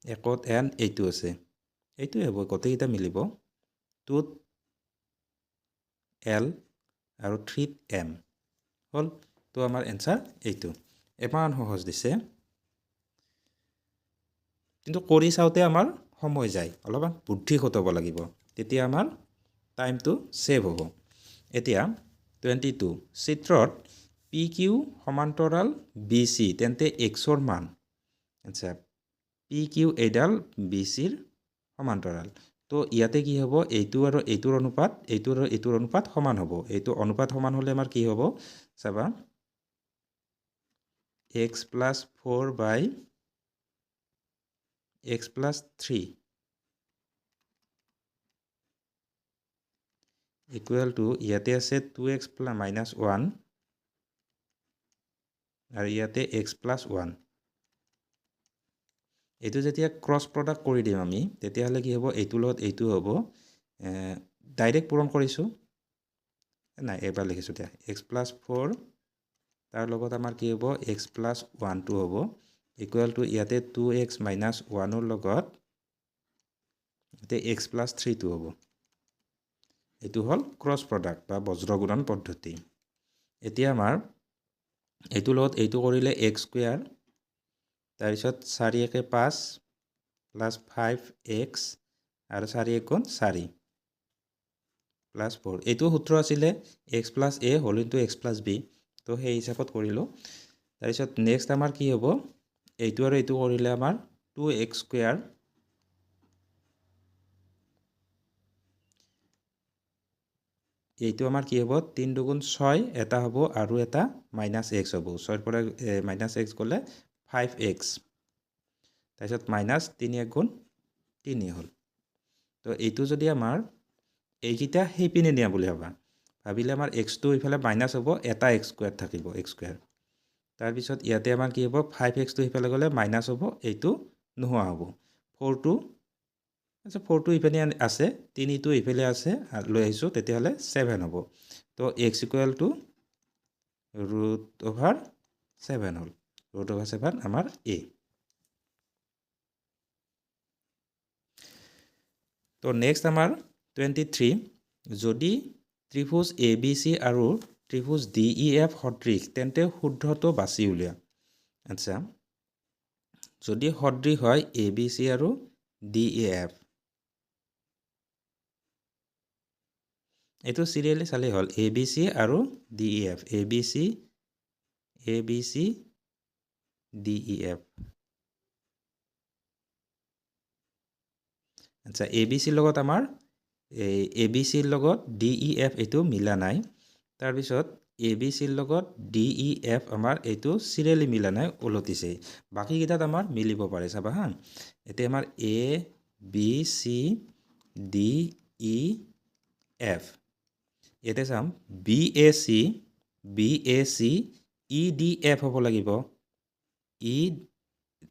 একত n এইটো আছে এইটোৱে হ'ব গোটেইকেইটা মিলিব 2ত l আৰু 3ত m হ'ল তো আমাৰ এনসাৰ এইটো ইমান সহজ দিছে কিন্তু কৰি চাওতে আমাৰ সময় যায় অলপমান বুদ্ধি খটাব লাগিব তেতিয়া আমাৰ টাইমটো সেভ হ'ব এতিয়া 22 চিত্ৰত p পি কিউ সমান্তৰাল বি চি তেন্তে এক্সৰ মান আচ্ছা পি কিউ এইডাল বি চিৰ সমান্তৰাল তো ইয়াতে কি হ'ব এইটো আৰু এইটোৰ অনুপাত এইটো আৰু এইটোৰ অনুপাত সমান হ'ব এইটো অনুপাত সমান হ'লে আমাৰ কি হ'ব চাবা x plus 4 by x plus 3 equal to ইয়াতে আছে 2x plus minus 1 আৰু ইয়াতে x plus 1 এইটো যেতিয়া ক্ৰছ প্ৰডাক্ট কৰি দিম আমি তেতিয়াহ'লে কি হ'ব এইটো লগত এইটো হ'ব ডাইৰেক্ট পূৰণ কৰিছোঁ নাই এবাৰ লিখিছোঁ দিয়া x plus 4 তাৰ লগত আমাৰ কি হ'ব x plus 1 টো হ'ব ইকুৱেল টু ইয়াতে 2x minus 1 ৰ লগত ইয়াতে x plus 3 টো হ'ব এইটো হ'ল ক্ৰছ প্ৰডাক্ট বা বজ্ৰগুণন পদ্ধতি এতিয়া আমাৰ এইটো লগত এইটো কৰিলে x স্কয়াৰ তাৰপিছত 4 একে 5 প্লাস 5x আৰু 4 এক গুণ 4 প্লাস 4 এইটো সূত্ৰ আছিলে x plus a whole into x plus b তো সেই হিচাপত কৰিলো তাৰপিছত নেক্সট আমাৰ কি হ'ব এইটো আৰু এইটো কৰিলে আমাৰ 2x স্কয়াৰ এইটো আমাৰ কি হ'ব 3 দুগুণ 6 এটা হ'ব আৰু এটা -x হ'ব 6 ৰ পৰা -x গলে 5x তাৰপিছত -3 এক গুণ 3 হ'ল তো এইটো যদি আমাৰ এইকিটা হেপিনে নিয়া বুলি ভাবিলে আমাৰ x টো ইফালে মাইনাস হ'ব এটা x স্কয়াৰ থাকিব x স্কয়াৰ তাৰপিছত ইয়াতে আমাৰ কি হ'ব 5x টো ইফালে গলে মাইনাস হ'ব এইটো নোহোৱা হ'ব 4 টো আচ্ছা 4 টো ইফালে আছে 3 টো ইফালে আছে লৈ আহিছো তেতিয়াহলে 7 হ'ব তো x equal to √7 হ'ল √7 আমাৰ a তো নেক্সট আমাৰ 23 যদি ত্ৰিভুজ ABC আৰু ত্ৰিভুজ DEF সদৃশ তেন্তে শুদ্ধটো বাছি উলিয়া আচ্ছা যদি সদৃশ হয় ABC আৰু DEF এইটো সিৰিয়ালি চালে হ'ল ABC আৰু DEF ABC DEF আচ্ছা ABC লগত আমাৰ ABC লগত DEF এইটো মিলা নাই তাৰ পিছত ABC লগত DEF আমাৰ এইটো সিৰিয়ালি মিলা নাই ওলটিছে বাকি কিটাত আমাৰ মিলিব পাৰে চাবা হা এতে আমাৰ A B C D E F এতে চাম BAC EDF হ'ব লাগিব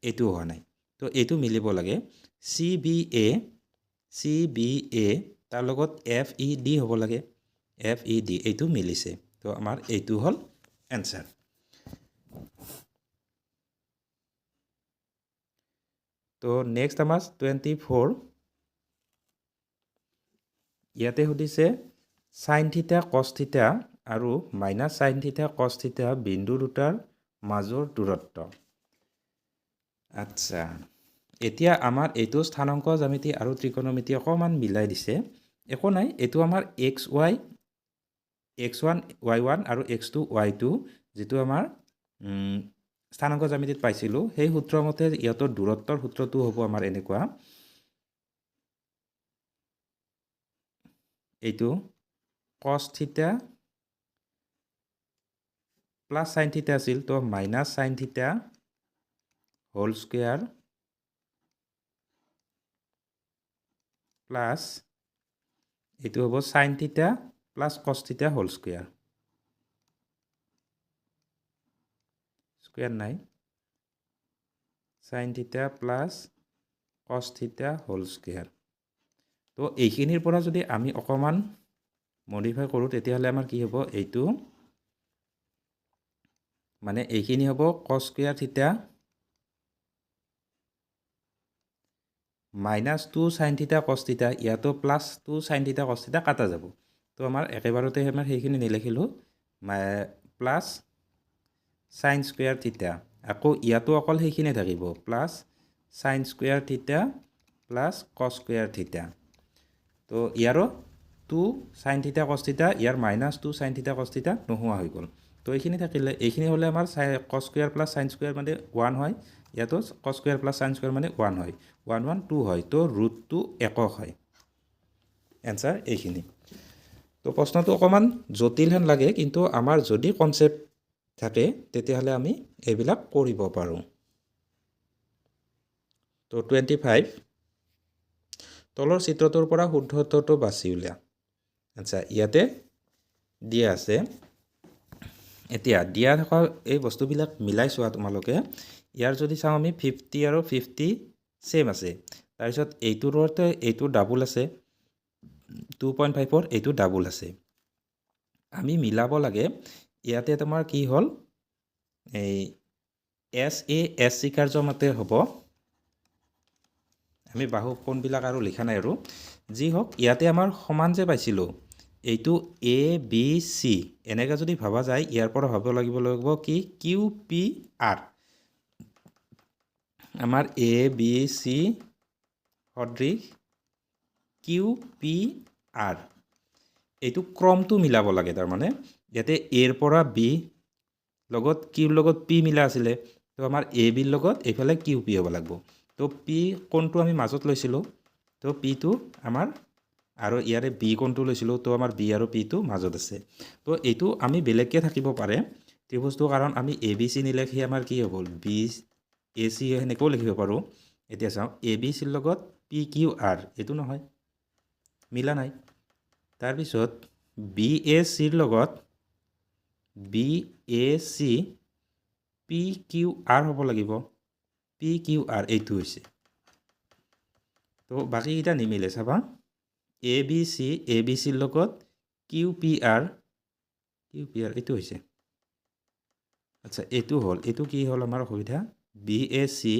এইটো হোৱা নাই তো এইটো মিলিব লাগে CBA তাৰ লগত FED হ'ব লাগে FED এইটো মিলিছে তো আমাৰ এইটো হ'ল এনসাৰ তো নেক্সট আমাৰ 24 ইয়াতে সুধিছে sin থিটা cos থিটা আৰু sin থিটা cos থিটা বিন্দু দুটাৰ মাজৰ দূৰত্ব আচ্ছা এতিয়া আমাৰ এইটো স্থানাঙ্ক জ্যামিতি আৰু ত্ৰিকোণমিতি অকমান মিলাই দিছে একো নাই এইটো আমাৰ x1 y1 আৰু x2 y2 যেটো আমাৰ স্থানাঙ্ক জ্যামিতিত পাইছিলো সেই সূত্ৰ মতে ইয়াতৰ দূৰত্বৰ সূত্ৰটো হ'ব আমাৰ এনেকুৱা এইটো cos থিটা প্লাস sin থিটা আছিল তো sin থিটা হোল স্কয়ার প্লাস এইটো হ'ব sin থিটা প্লাস cos থিটা হোল স্কয়ার স্কয়ার নাই sin থিটা প্লাস cos থিটা হোল স্কয়ার তো এইখিনিৰ পৰা যদি আমি অকমান মডিফাই কৰো তেতিয়াহলে আমাৰ কি হ'ব এইটো মানে এইখিনি হ'ব cos স্কয়ার থিটা -2 sin থিটা cos থিটা ইয়াতো +2 sin থিটা cos থিটা কাটা যাব তো আমাৰ একেবাৰতে আমাৰ সেইখিনি নিলিখিলো প্লাস sin স্কয়ার থিটা আকৌ ইয়াতো অকল সেইখিনি থাকিব প্লাস sin স্কয়ার থিটা প্লাস cos স্কয়ার থিটা তো ইয়াৰো 2 sin থিটা cos থিটা ইয়াৰ -2 sin থিটা cos থিটা নোহোৱা হৈ গ'ল তো এইখিনি থাকিলে এইখিনি হ'লে আমাৰ কছ স্কুৱেৰ প্লাছ ছাইন স্কুৱেৰ মানে 1 হয় ইয়াতো কছ স্কুৱেৰ প্লাছ ছাইন স্কুৱেৰ মানে 1 হয় 1 1 2 হয় তো ৰুটটো একক হয় এনসাৰ এইখিনি তো প্ৰশ্নটো অকমান জটিল হেন লাগে কিন্তু আমাৰ যদি কনসেপ্ট থাকে তেতিয়াহলে আমি এইবিলাক কৰিব পাৰো তো 25 তলৰ চিত্ৰটোৰ পৰা শুদ্ধ উত্তৰটো বাছি উলিয়া আচ্ছা ইয়াতে দিয়া আছে এতিয়া দিয়া থকা এই বস্তুবিলাক মিলাই চোৱা তোমালোকে ইয়াৰ যদি চাওঁ আমি 50 আৰু 50 সেম আছে তাৰপিছত এইটোৰ ওপৰতে এইটো ডাবল আছে 2.5 ৰ এইটো ডাবল আছে আমি মিলাব লাগে ইয়াতে তোমাৰ কি হল এই এস এ এস সি কাৰ্য মতে হ'ব আমি বাহু কোণবিলাক আৰু লিখা নাই আৰু যি হওক ইয়াতে আমাৰ সমান যে পাইছিলো এইটো এ বি সি এনেকা যদি ভাবা যায় ইয়াৰ পৰা ভাব লাগিব কি কিউ পি আৰ আমাৰ এ বি সি সদৃশ কিউ পি আৰ এইটো ক্ৰমটো মিলাব লাগে তাৰ মানে ইয়াতে এৰ পৰা বি লগত কিউৰ লগত পি মিলা আছিলে তো আমাৰ এ বিৰ লগত এইফালে কিউ পি হ'ব লাগিব তো পি কোণটো আমি মাজত লৈছিলোঁ তো পিটো আমাৰ আৰু ইয়াৰে বি কোণটো লৈছিলোঁ তো আমাৰ বি আৰু পিটো মাজত আছে তো এইটো আমি বেলেগকৈ থাকিব পাৰে ত্ৰিভুজটো কাৰণ আমি এ বি চি নিলেখি আমাৰ কি হ'ব বি এ চি সেনেকৈও লিখিব পাৰোঁ এতিয়া চাওঁ এ বি চিৰ লগত পি কিউ আৰ এইটো নহয় মিলা নাই তাৰপিছত বি এ চিৰ লগত B A C P Q R হ'ব লাগিব পি কিউ আৰ এইটো হৈছে তো বাকীকেইটা নিমিলে চাবা এ বি চিৰ লগত কিউ পি আৰ এইটো হৈছে আচ্ছা এইটো হ'ল এইটো কি হ'ল আমাৰ অসুবিধা B A C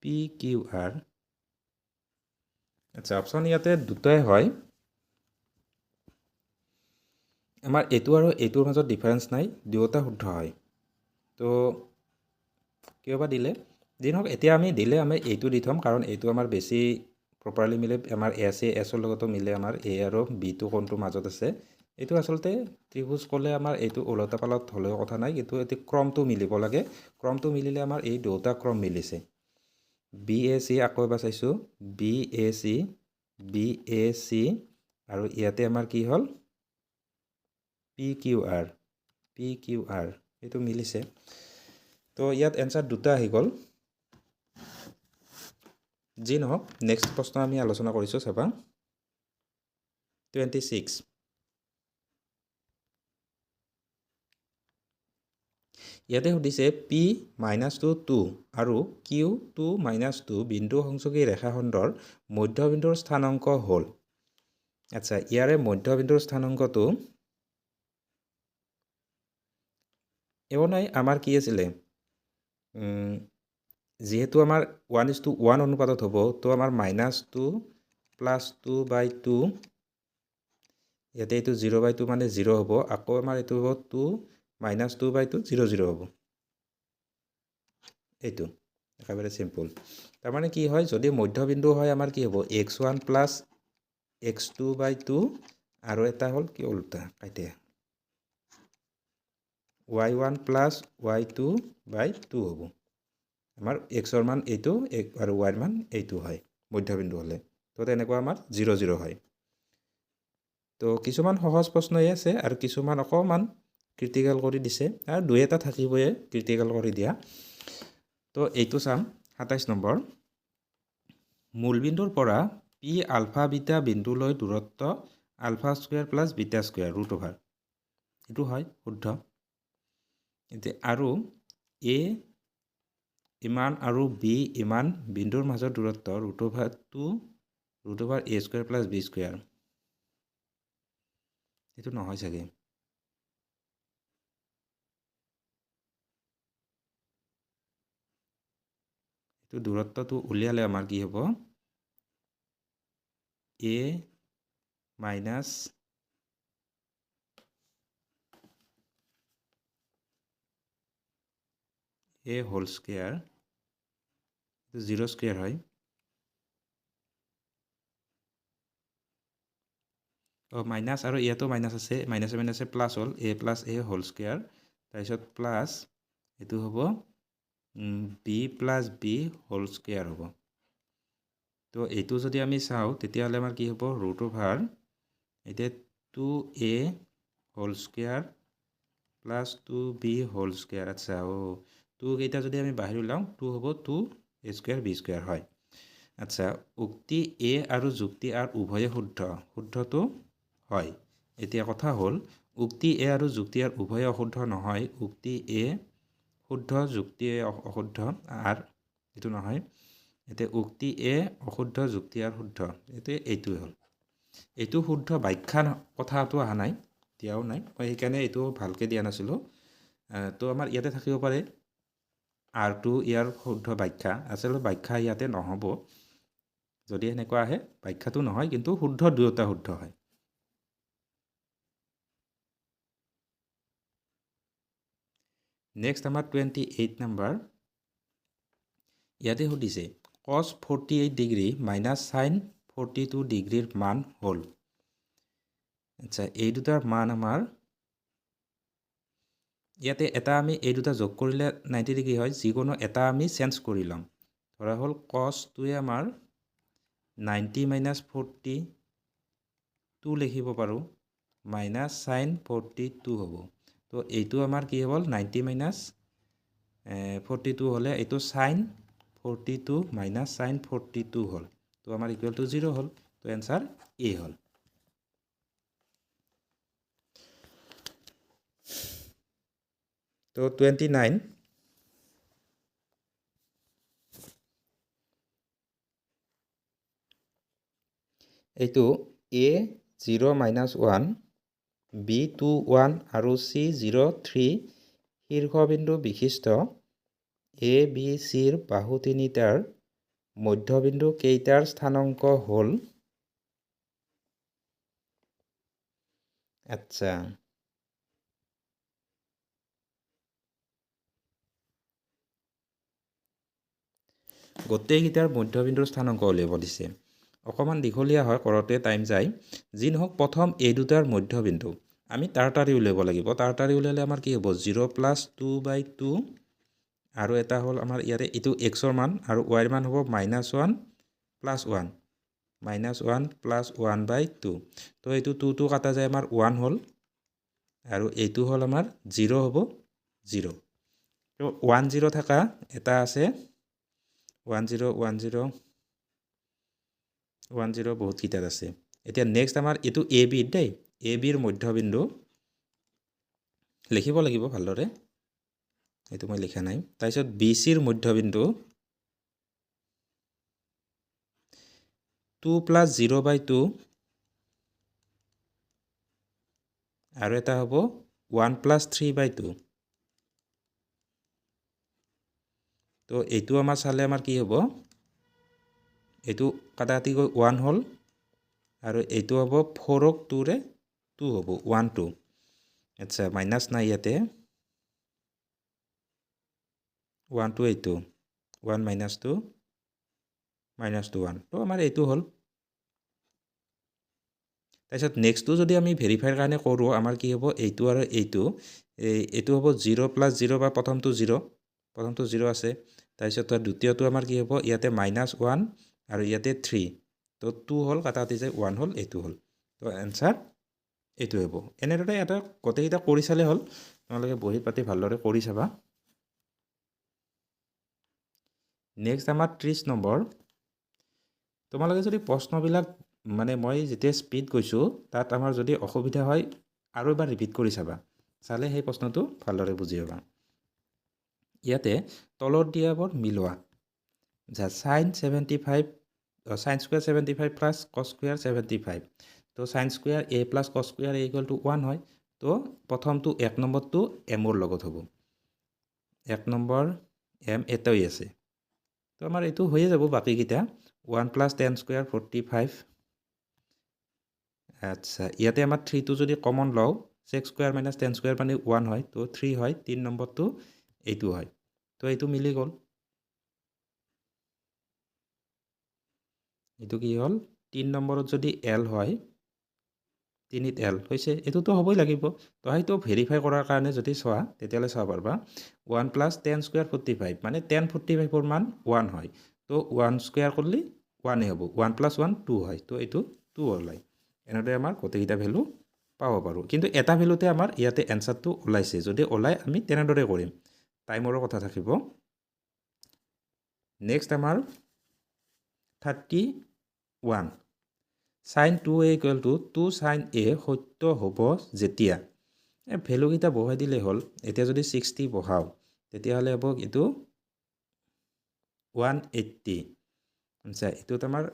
P Q R আচ্ছা অপশ্যন ইয়াতে দুটাই হয় আমাৰ এইটো আৰু এইটোৰ মাজত ডিফাৰেন্স নাই দুয়োটা শুদ্ধ হয় তো কিয় বা দিলে যি নহওক এতিয়া আমি দিলে আমি এইটো দি থম কাৰণ এইটো আমাৰ বেছি প্ৰপাৰলি মিলে আমাৰ এছৰ লগতো মিলে আমাৰ এ আৰু বিটো কোণটোৰ মাজত আছে এইটো আচলতে ত্ৰিভুজ ক'লে আমাৰ এইটো ওলটা পালত হ'লেও কথা নাই কিন্তু এইটো ক্ৰমটো মিলিব লাগে ক্ৰমটো মিলিলে আমাৰ এই দুটা ক্ৰম মিলিছে বি এ চি আকৌ এবাৰ চাইছোঁ বি এ চি আৰু ইয়াতে আমাৰ কি হ'ল পি কিউ আৰ এইটো মিলিছে তো ইয়াত এনসাৰ দুটা আহি গ'ল যি নহওক নেক্সট প্ৰশ্ন আমি আলোচনা কৰিছোঁ চাবা 26 ইয়াতে সুধিছে পি -2 আৰু কিউ 2 - 2 বিন্দু সংযোগী ৰেখাখণ্ডৰ মধ্যবিন্দুৰ স্থানাংক হ'ল আচ্ছা ইয়াৰে মধ্যবিন্দুৰ স্থানাংকটো নাই আমাৰ কি আছিলে যেহেতু আমাৰ 1:1 অনুপাতত হ'ব তো আমাৰ -2 + 2/2 ইয়াতে এইটো 0/2 মানে 0 হ'ব আকৌ আমাৰ এইটো হ'ব 2 - 2/2 0 0 হ'ব এইটো একেবাৰে সিম্পল তাৰমানে কি হয় যদি মধ্যবিন্দু হয় আমাৰ কি হ'ব x1 + x2/2 আৰু এটা হ'ল কি উল্টা কাটে y1 + y2/2 হ'ব আমাৰ xৰ মান এইটো আৰু yৰ মান এইটো হয় মধ্যবিন্দু হ'লে তো তেনেকুৱা আমাৰ 0 0 হয় তো কিছুমান সহজ প্ৰশ্নই আছে আৰু কিছুমান অকমান ক্ৰিটিকেল কৰি দিছে আৰু দুই এটা থাকিবয়ে ক্ৰিটিকেল কৰি দিয়া তো এইটো চাম 27 নম্বৰ মূলবিন্দুৰ পৰা পি আলফা বিটা বিন্দুলৈ দূৰত্ব α² + β² √/। এইটো হয় শুদ্ধ এতিয়া আৰু এ ইমান আৰু বি ইমান বিন্দুৰ মাজৰ দূৰত্ব √2 √a² + b²। এইটো নহয় চাগে এইটো দূৰত্বটো উলিয়ালে আমাৰ কি হ'ব a minus a whole square 0² হয় মাইনাছ আৰু ইয়াতো মাইনাছ আছে মাইনাছে মাইনাছে প্লাছ হ'ল a plus a whole square তাৰপিছত প্লাছ এইটো হ'ব b plus b whole square হ'ব তো এইটো যদি আমি চাওঁ তেতিয়াহ'লে আমাৰ কি হ'ব ৰুট অভাৰ এতিয়া 2a whole square plus 2b whole square আচ্ছা 2 কেইটা যদি আমি বাহিৰ ওলাওঁ 2 হ'ব 2a স্কুৱেৰ b স্কুৱেৰ হয় আচ্ছা উক্তি a আৰু যুক্তি r উভয়ে শুদ্ধটো হয় এতিয়া কথা হ'ল উক্তি a আৰু যুক্তি r উভয়ে অশুদ্ধ নহয় উক্তি a শুদ্ধ যুক্তি a অশুদ্ধ r এইটো নহয় এতিয়া উক্তি a অশুদ্ধ যুক্তি r শুদ্ধ এইটোৱে হ'ল এইটো শুদ্ধ ব্যাখ্যা কথাটো অহা নাই দিয়াও নাই মই সেইকাৰণে এইটো ভালকৈ দিয়া নাছিলোঁ তো আমাৰ ইয়াতে থাকিব পাৰে আৰটো ইয়াৰ শুদ্ধ ব্যাখ্যা আচলতে ব্যাখ্যা ইয়াতে নহ'ব যদি এনেকুৱা আহে ব্যাখ্যাটো নহয় কিন্তু শুদ্ধ দুয়োটা শুদ্ধ হয় নেক্সট আমাৰ 28 নম্বৰ ইয়াতে সুধিছে cos 48 ডিগ্ৰী মাইনাছ sin 42 ডিগ্ৰীৰ মান হ'ল আচ্ছা এই দুটাৰ মান আমাৰ ইয়াতে এটা আমি এই দুটা যোগ কৰিলে 90 ডিগ্ৰী হয় যিকোনো এটা আমি চেঞ্জ কৰি ল'ম ধৰা হ'ল cosটোৱে আমাৰ 90 মাইনাছ 42 লিখিব পাৰোঁ মাইনাছ sin 42 হ'ব তো এইটো আমাৰ কি হ'ল 90 মাইনাছ 42 হ'লে এইটো sin 42 মাইনাছ sin 42 হ'ল তো আমাৰ ইকুৱেল টু 0 হ'ল তো এনচাৰ এ হ'ল তো 29 এইটো a 0 মাইনাছ 1 b 2 1 আৰু c 0 3 শীৰ্ষবিন্দু বিশিষ্ট a b cৰ বাহু তিনিটাৰ মধ্যবিন্দু কেইটাৰ স্থানাংক হ'ল আচ্ছা গোটেইকেইটাৰ মধ্যবিন্দুৰ স্থানাংক উলিয়াব দিছে অকণমান দীঘলীয়া হয় কৰোঁতে টাইম যায় যি নহওক প্ৰথম এই দুটাৰ মধ্যবিন্দু আমি তাড়াতাড়ি উলিয়াব লাগিব তাড়াতাড়ি উলিয়ালে আমাৰ কি হ'ব 0 প্লাছ 2/2 আৰু এটা হ'ল আমাৰ ইয়াতে এইটো এক্সৰ মান আৰু ৱাইৰ মান হ'ব -1 প্লাছ 1 -1 প্লাছ 1/2 তো এইটো 2 কাটা যায় আমাৰ 1 হ'ল আৰু এইটো হ'ল আমাৰ 0 হ'ব 0 তো 1 0 থকা এটা আছে 1 0 1 0 1 0 বহুতকেইটাত আছে এতিয়া নেক্সট আমাৰ এইটো এ বি দেই এ বিৰ মধ্যবিন্দু লিখিব লাগিব ভালদৰে এইটো মই লিখা নাই তাৰপিছত বি চিৰ মধ্যবিন্দু 2 প্লাছ 0/2 আৰু এটা হ'ব 1 প্লাছ 3/2 তো এইটো আমাৰ চালে আমাৰ কি হ'ব এইটো কাটাকাটি গৈ 1 হ'ল আৰু এইটো হ'ব 4ক 2ৰে 2 হ'ব 1 2 আচ্ছা মাইনাছ নাই ইয়াতে 1 2 এইটো 1 -2 -2 1 তো আমাৰ এইটো হ'ল তাৰপিছত নেক্সটটো যদি আমি ভেৰিফাইৰ কাৰণে কৰোঁ আমাৰ কি হ'ব এইটো আৰু এইটো হ'ব 0 প্লাছ 0 বা প্ৰথমটো 0 আছে তাৰপিছত দ্বিতীয়টো আমাৰ কি হ'ব ইয়াতে -1 আৰু ইয়াতে 3 তো 2 হ'ল কাটাকাটি যায় 1 হ'ল এইটো হ'ল তো এনচাৰ এইটো হ'ব এনেদৰে এটা গোটেইকেইটা কৰি চালে হ'ল তোমালোকে বহি পাতি ভালদৰে কৰি চাবা নেক্সট আমাৰ 30 নম্বৰ তোমালোকে যদি প্ৰশ্নবিলাক মানে মই যেতিয়া স্পীড কৈছোঁ তাত আমাৰ যদি অসুবিধা হয় আৰু এবাৰ ৰিপিট কৰি চাবা চালে সেই প্ৰশ্নটো ভালদৰে বুজি পাবা ইয়াতে তলত দিয়াবোৰ মিলোৱা যা sin 75 sin square 75 plus cos square 75 তো sin square a plus cos square a equal to 1 হয় তো প্ৰথমটো 1 নম্বৰটো mৰ লগত হ'ব 1 নম্বৰ m এটাই আছে তো আমাৰ এইটো হৈয়ে যাব বাকীকেইটা 1 প্লাছ 10 স্কুৱেৰ 45 আচ্ছা ইয়াতে আমাৰ 3টো যদি কমন লওঁ 6 স্কুৱেৰ মাইনাছ 10 স্কুৱেৰ মানে 1 হয় তো 3 হয় 3 নম্বৰটো এইটো হয় তো এইটো মিলি গ'ল এইটো কি হ'ল 3 নম্বৰত যদি L হয় 3L হৈছে এইটোতো হ'বই লাগিব তো সেইটো ভেৰিফাই কৰাৰ কাৰণে যদি চোৱা তেতিয়াহ'লে চাব পাৰবা 1 + 10 স্কুৱেৰ 45 মানে 10 45ৰ মান 1 হয় তো 1 স্কুৱেৰ কৰিলে 1 হ'ব 1 + 1 2 হয় তো এইটো 2 ওলায় এনেদৰে আমাৰ গোটেইকেইটা ভেলু পাব পাৰোঁ কিন্তু এটা ভেলুতে আমাৰ ইয়াতে এনচাৰটো ওলাইছে যদি ওলায় আমি তেনেদৰে কৰিম টাইমৰো কথা থাকিব নেক্সট আমাৰ 31 sin 2a = 2 sin a সত্য হ'ব যেতিয়া ভেলুকেইটা বহাই দিলে হ'ল এতিয়া যদি 60 বহাও তেতিয়াহ'লে হ'ব এইটো 180 আচ্ছা এইটোত আমাৰ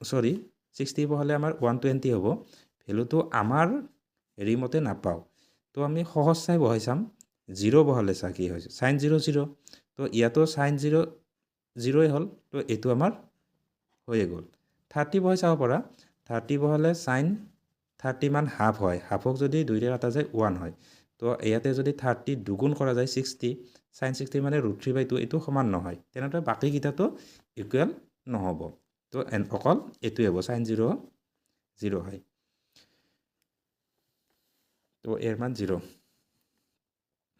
সৰি 60 বহালে আমাৰ 120 হ'ব ভেলুটো আমাৰ হেৰিমতে নাপাওঁ তো আমি সহজ চাই বহাই চাম 0 বহালে চা কি হৈছে sin 0 0 তো ইয়াতো sin 0 0 হ'ল তো এইটো আমাৰ হৈয়ে গ'ল 30 বহাই চাব পৰা 30 বহালে sin 30 মান হাফ হয় হাফক যদি 2ৰে কাটা যায় 1 হয় তো ইয়াতে যদি 30 দুগুণ কৰা যায় 60 sin 60 মানে √3/2 এইটো সমান নহয় তেনেদৰে বাকীকেইটাতো ইকুৱেল নহ'ব তো অকল এইটোৱে হ'ব sin 0 0 হয় তো এৰ মান 0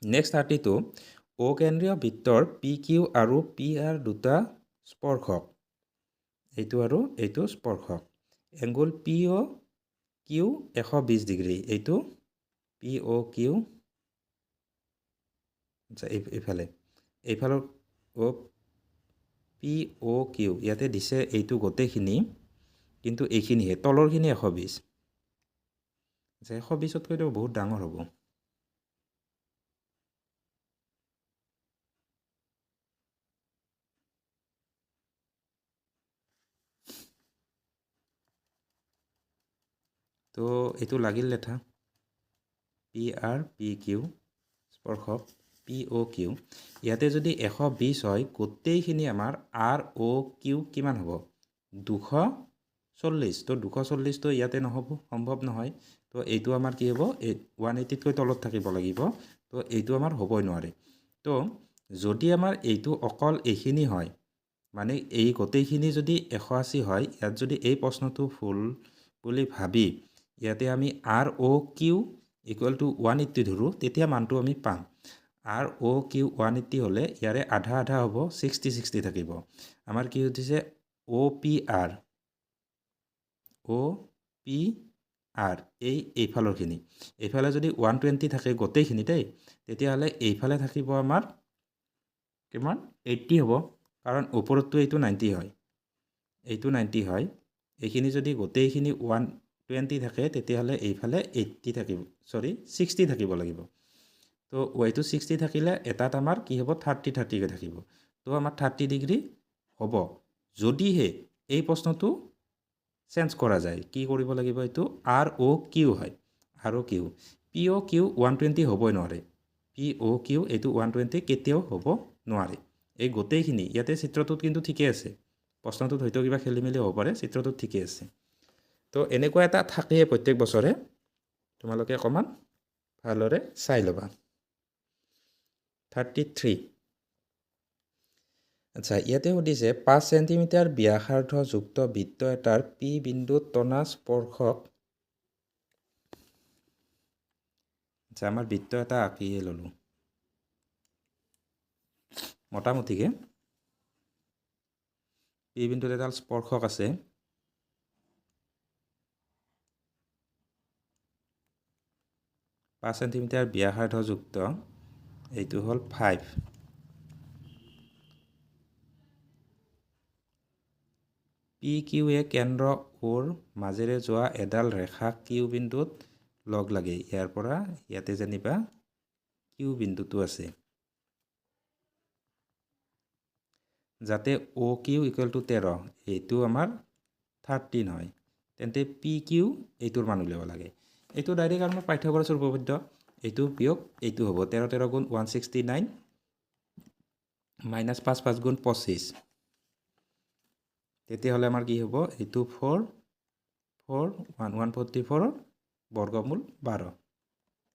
নেক্সট 32 অকেন্দ্ৰীয় বৃত্তৰ PQ আৰু PR দুটা স্পৰ্শক এইটো আৰু এইটো স্পৰ্শক এংগুল POQ 120 ডিগ্ৰী এইটো POQ আচ্ছা এইফালৰ POQ ইয়াতে দিছে এইটো গোটেইখিনি কিন্তু এইখিনিহে তলৰখিনি 120 আচ্ছা 120তকৈতো বহুত ডাঙৰ হ'ব তো এইটো লাগিল লেঠা PR PQ স্পৰ্শক POQ ইয়াতে যদি 120 হয় গোটেইখিনি আমাৰ ROQ কিমান হ'ব 240 তো 240 তো ইয়াতে নহ'ব সম্ভৱ নহয় তো এইটো আমাৰ কি হ'ব 180তকৈ তলত থাকিব লাগিব তো এইটো আমাৰ হ'বই নোৱাৰে তো যদি আমাৰ এইটো অকল এইখিনি হয় মানে এই গোটেইখিনি যদি 180 হয় ইয়াত যদি এই প্ৰশ্নটো ভুল বুলি ভাবি ইয়াতে আমি ROQ = 180 ধৰোঁ তেতিয়া মানটো আমি পাম ROQ 180 হ'লে ইয়াৰে আধা আধা হ'ব 60 60 থাকিব আমাৰ কি উঠিছে OPR এইফালৰখিনি এইফালে যদি 120 থাকে গোটেইখিনি দেই তেতিয়াহ'লে এইফালে থাকিব আমাৰ কিমান 80 হ'ব কাৰণ ওপৰতটো এইটো 90 হয় এইটো 90 হয় এইখিনি যদি গোটেইখিনি 120 থাকে তেতিয়াহ'লে এইফালে 80 থাকিব 60 থাকিব লাগিব তো এইটো 60 থাকিলে এটাত আমাৰ কি হ'ব 30 30কৈ থাকিব তো আমাৰ 30 ডিগ্ৰী হ'ব যদিহে এই প্ৰশ্নটো চেঞ্জ কৰা যায় কি কৰিব লাগিব এইটো ROQ হয় ROQ POQ 120 হ'বই নোৱাৰে POQ এইটো 120 কেতিয়াও হ'ব নোৱাৰে এই গোটেইখিনি ইয়াতে চিত্ৰটোত কিন্তু ঠিকে আছে প্ৰশ্নটোত হয়তো কিবা খেলি মেলি হ'ব পাৰে চিত্ৰটোত ঠিকে আছে তো এনেকুৱা এটা থাকেই প্ৰত্যেক বছৰে তোমালোকে অকণমান ভালদৰে চাই ল'বা 33 আচ্ছা ইয়াতে সুধিছে 5 সেন্টিমিটাৰ ব্যাসাৰ্ধযুক্ত বৃত্ত এটাৰ P বিন্দুত টনা স্পৰ্শক আচ্ছা আমাৰ বৃত্ত এটা আঁকিয়ে ল'লোঁ মোটামুটিকে P বিন্দুত এডাল স্পৰ্শক আছে পাঁচ সেন্টিমিটাৰ ব্যাসাৰ্ধযুক্ত এইটো হ'ল 5 PQ কেন্দ্ৰ ওৰ মাজেৰে যোৱা এডাল ৰেখা Q বিন্দুত লগ লাগে ইয়াৰ পৰা ইয়াতে যেনিবা Q বিন্দুটো আছে যাতে OQ = 13 এইটো আমাৰ 13 হয় তেন্তে PQ এইটোৰ মান উলিয়াব লাগে এইটো ডাইৰেক্ট আমাৰ পাঠ্যক্ৰমৰ উপপাদ্য এইটো বিয়োগ এইটো হ'ব 13 13 গুণ 169 মাইনাছ 5 5 গুণ 25 তেতিয়াহ'লে আমাৰ কি হ'ব এইটো 4 4 144 বৰ্গমূল 12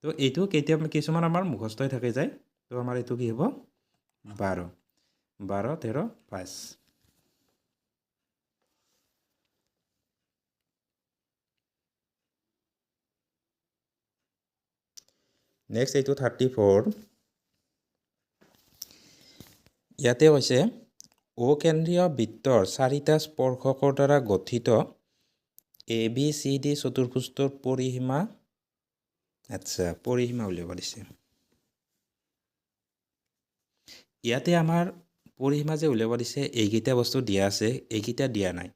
তো এইটো কেতিয়াবা কিছুমান আমাৰ মুখস্থ হৈ থাকে যায় তো আমাৰ এইটো কি হ'ব 12 12 13 5 নেক্সট এইটো 34 ইয়াতে কৈছে অকেন্দ্ৰীয় বৃত্তৰ চাৰিটা স্পৰ্শকৰ দ্বাৰা গঠিত ABCD চতুৰ্ভুজটোৰ পৰিসীমা আচ্ছা পৰিসীমা উলিয়াব দিছে ইয়াতে আমাৰ পৰিসীমা যে উলিয়াব দিছে এইকেইটা বস্তু দিয়া আছে এইকেইটা দিয়া নাই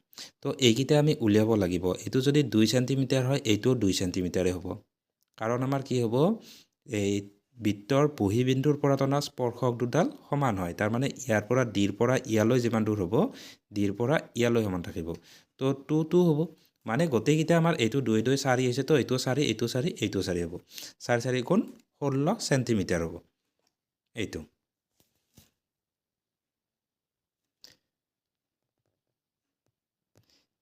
তো এইকেইটা আমি উলিয়াব লাগিব এইটো যদি 2 সেন্টিমিটাৰ হয় এইটো 2 সেন্টিমিটাৰে হ'ব কাৰণ আমাৰ কি হ'ব এই বৃত্তৰ বহিবিন্দুৰ পৰা টনা স্পৰ্শক দুডাল সমান হয় তাৰ মানে ইয়াৰ পৰা ডিৰ পৰা ইয়ালৈ যিমান দূৰ হ'ব ডিৰ পৰা ইয়ালৈ সমান থাকিব তো 2 2 হ'ব মানে গোটেইকেইটা আমাৰ এইটো 2 2 4 হৈছে তো এইটো 4 এইটো 4 এইটো 4 হ'ব 4 4 গুণ 16 সেন্টিমিটাৰ হ'ব এইটো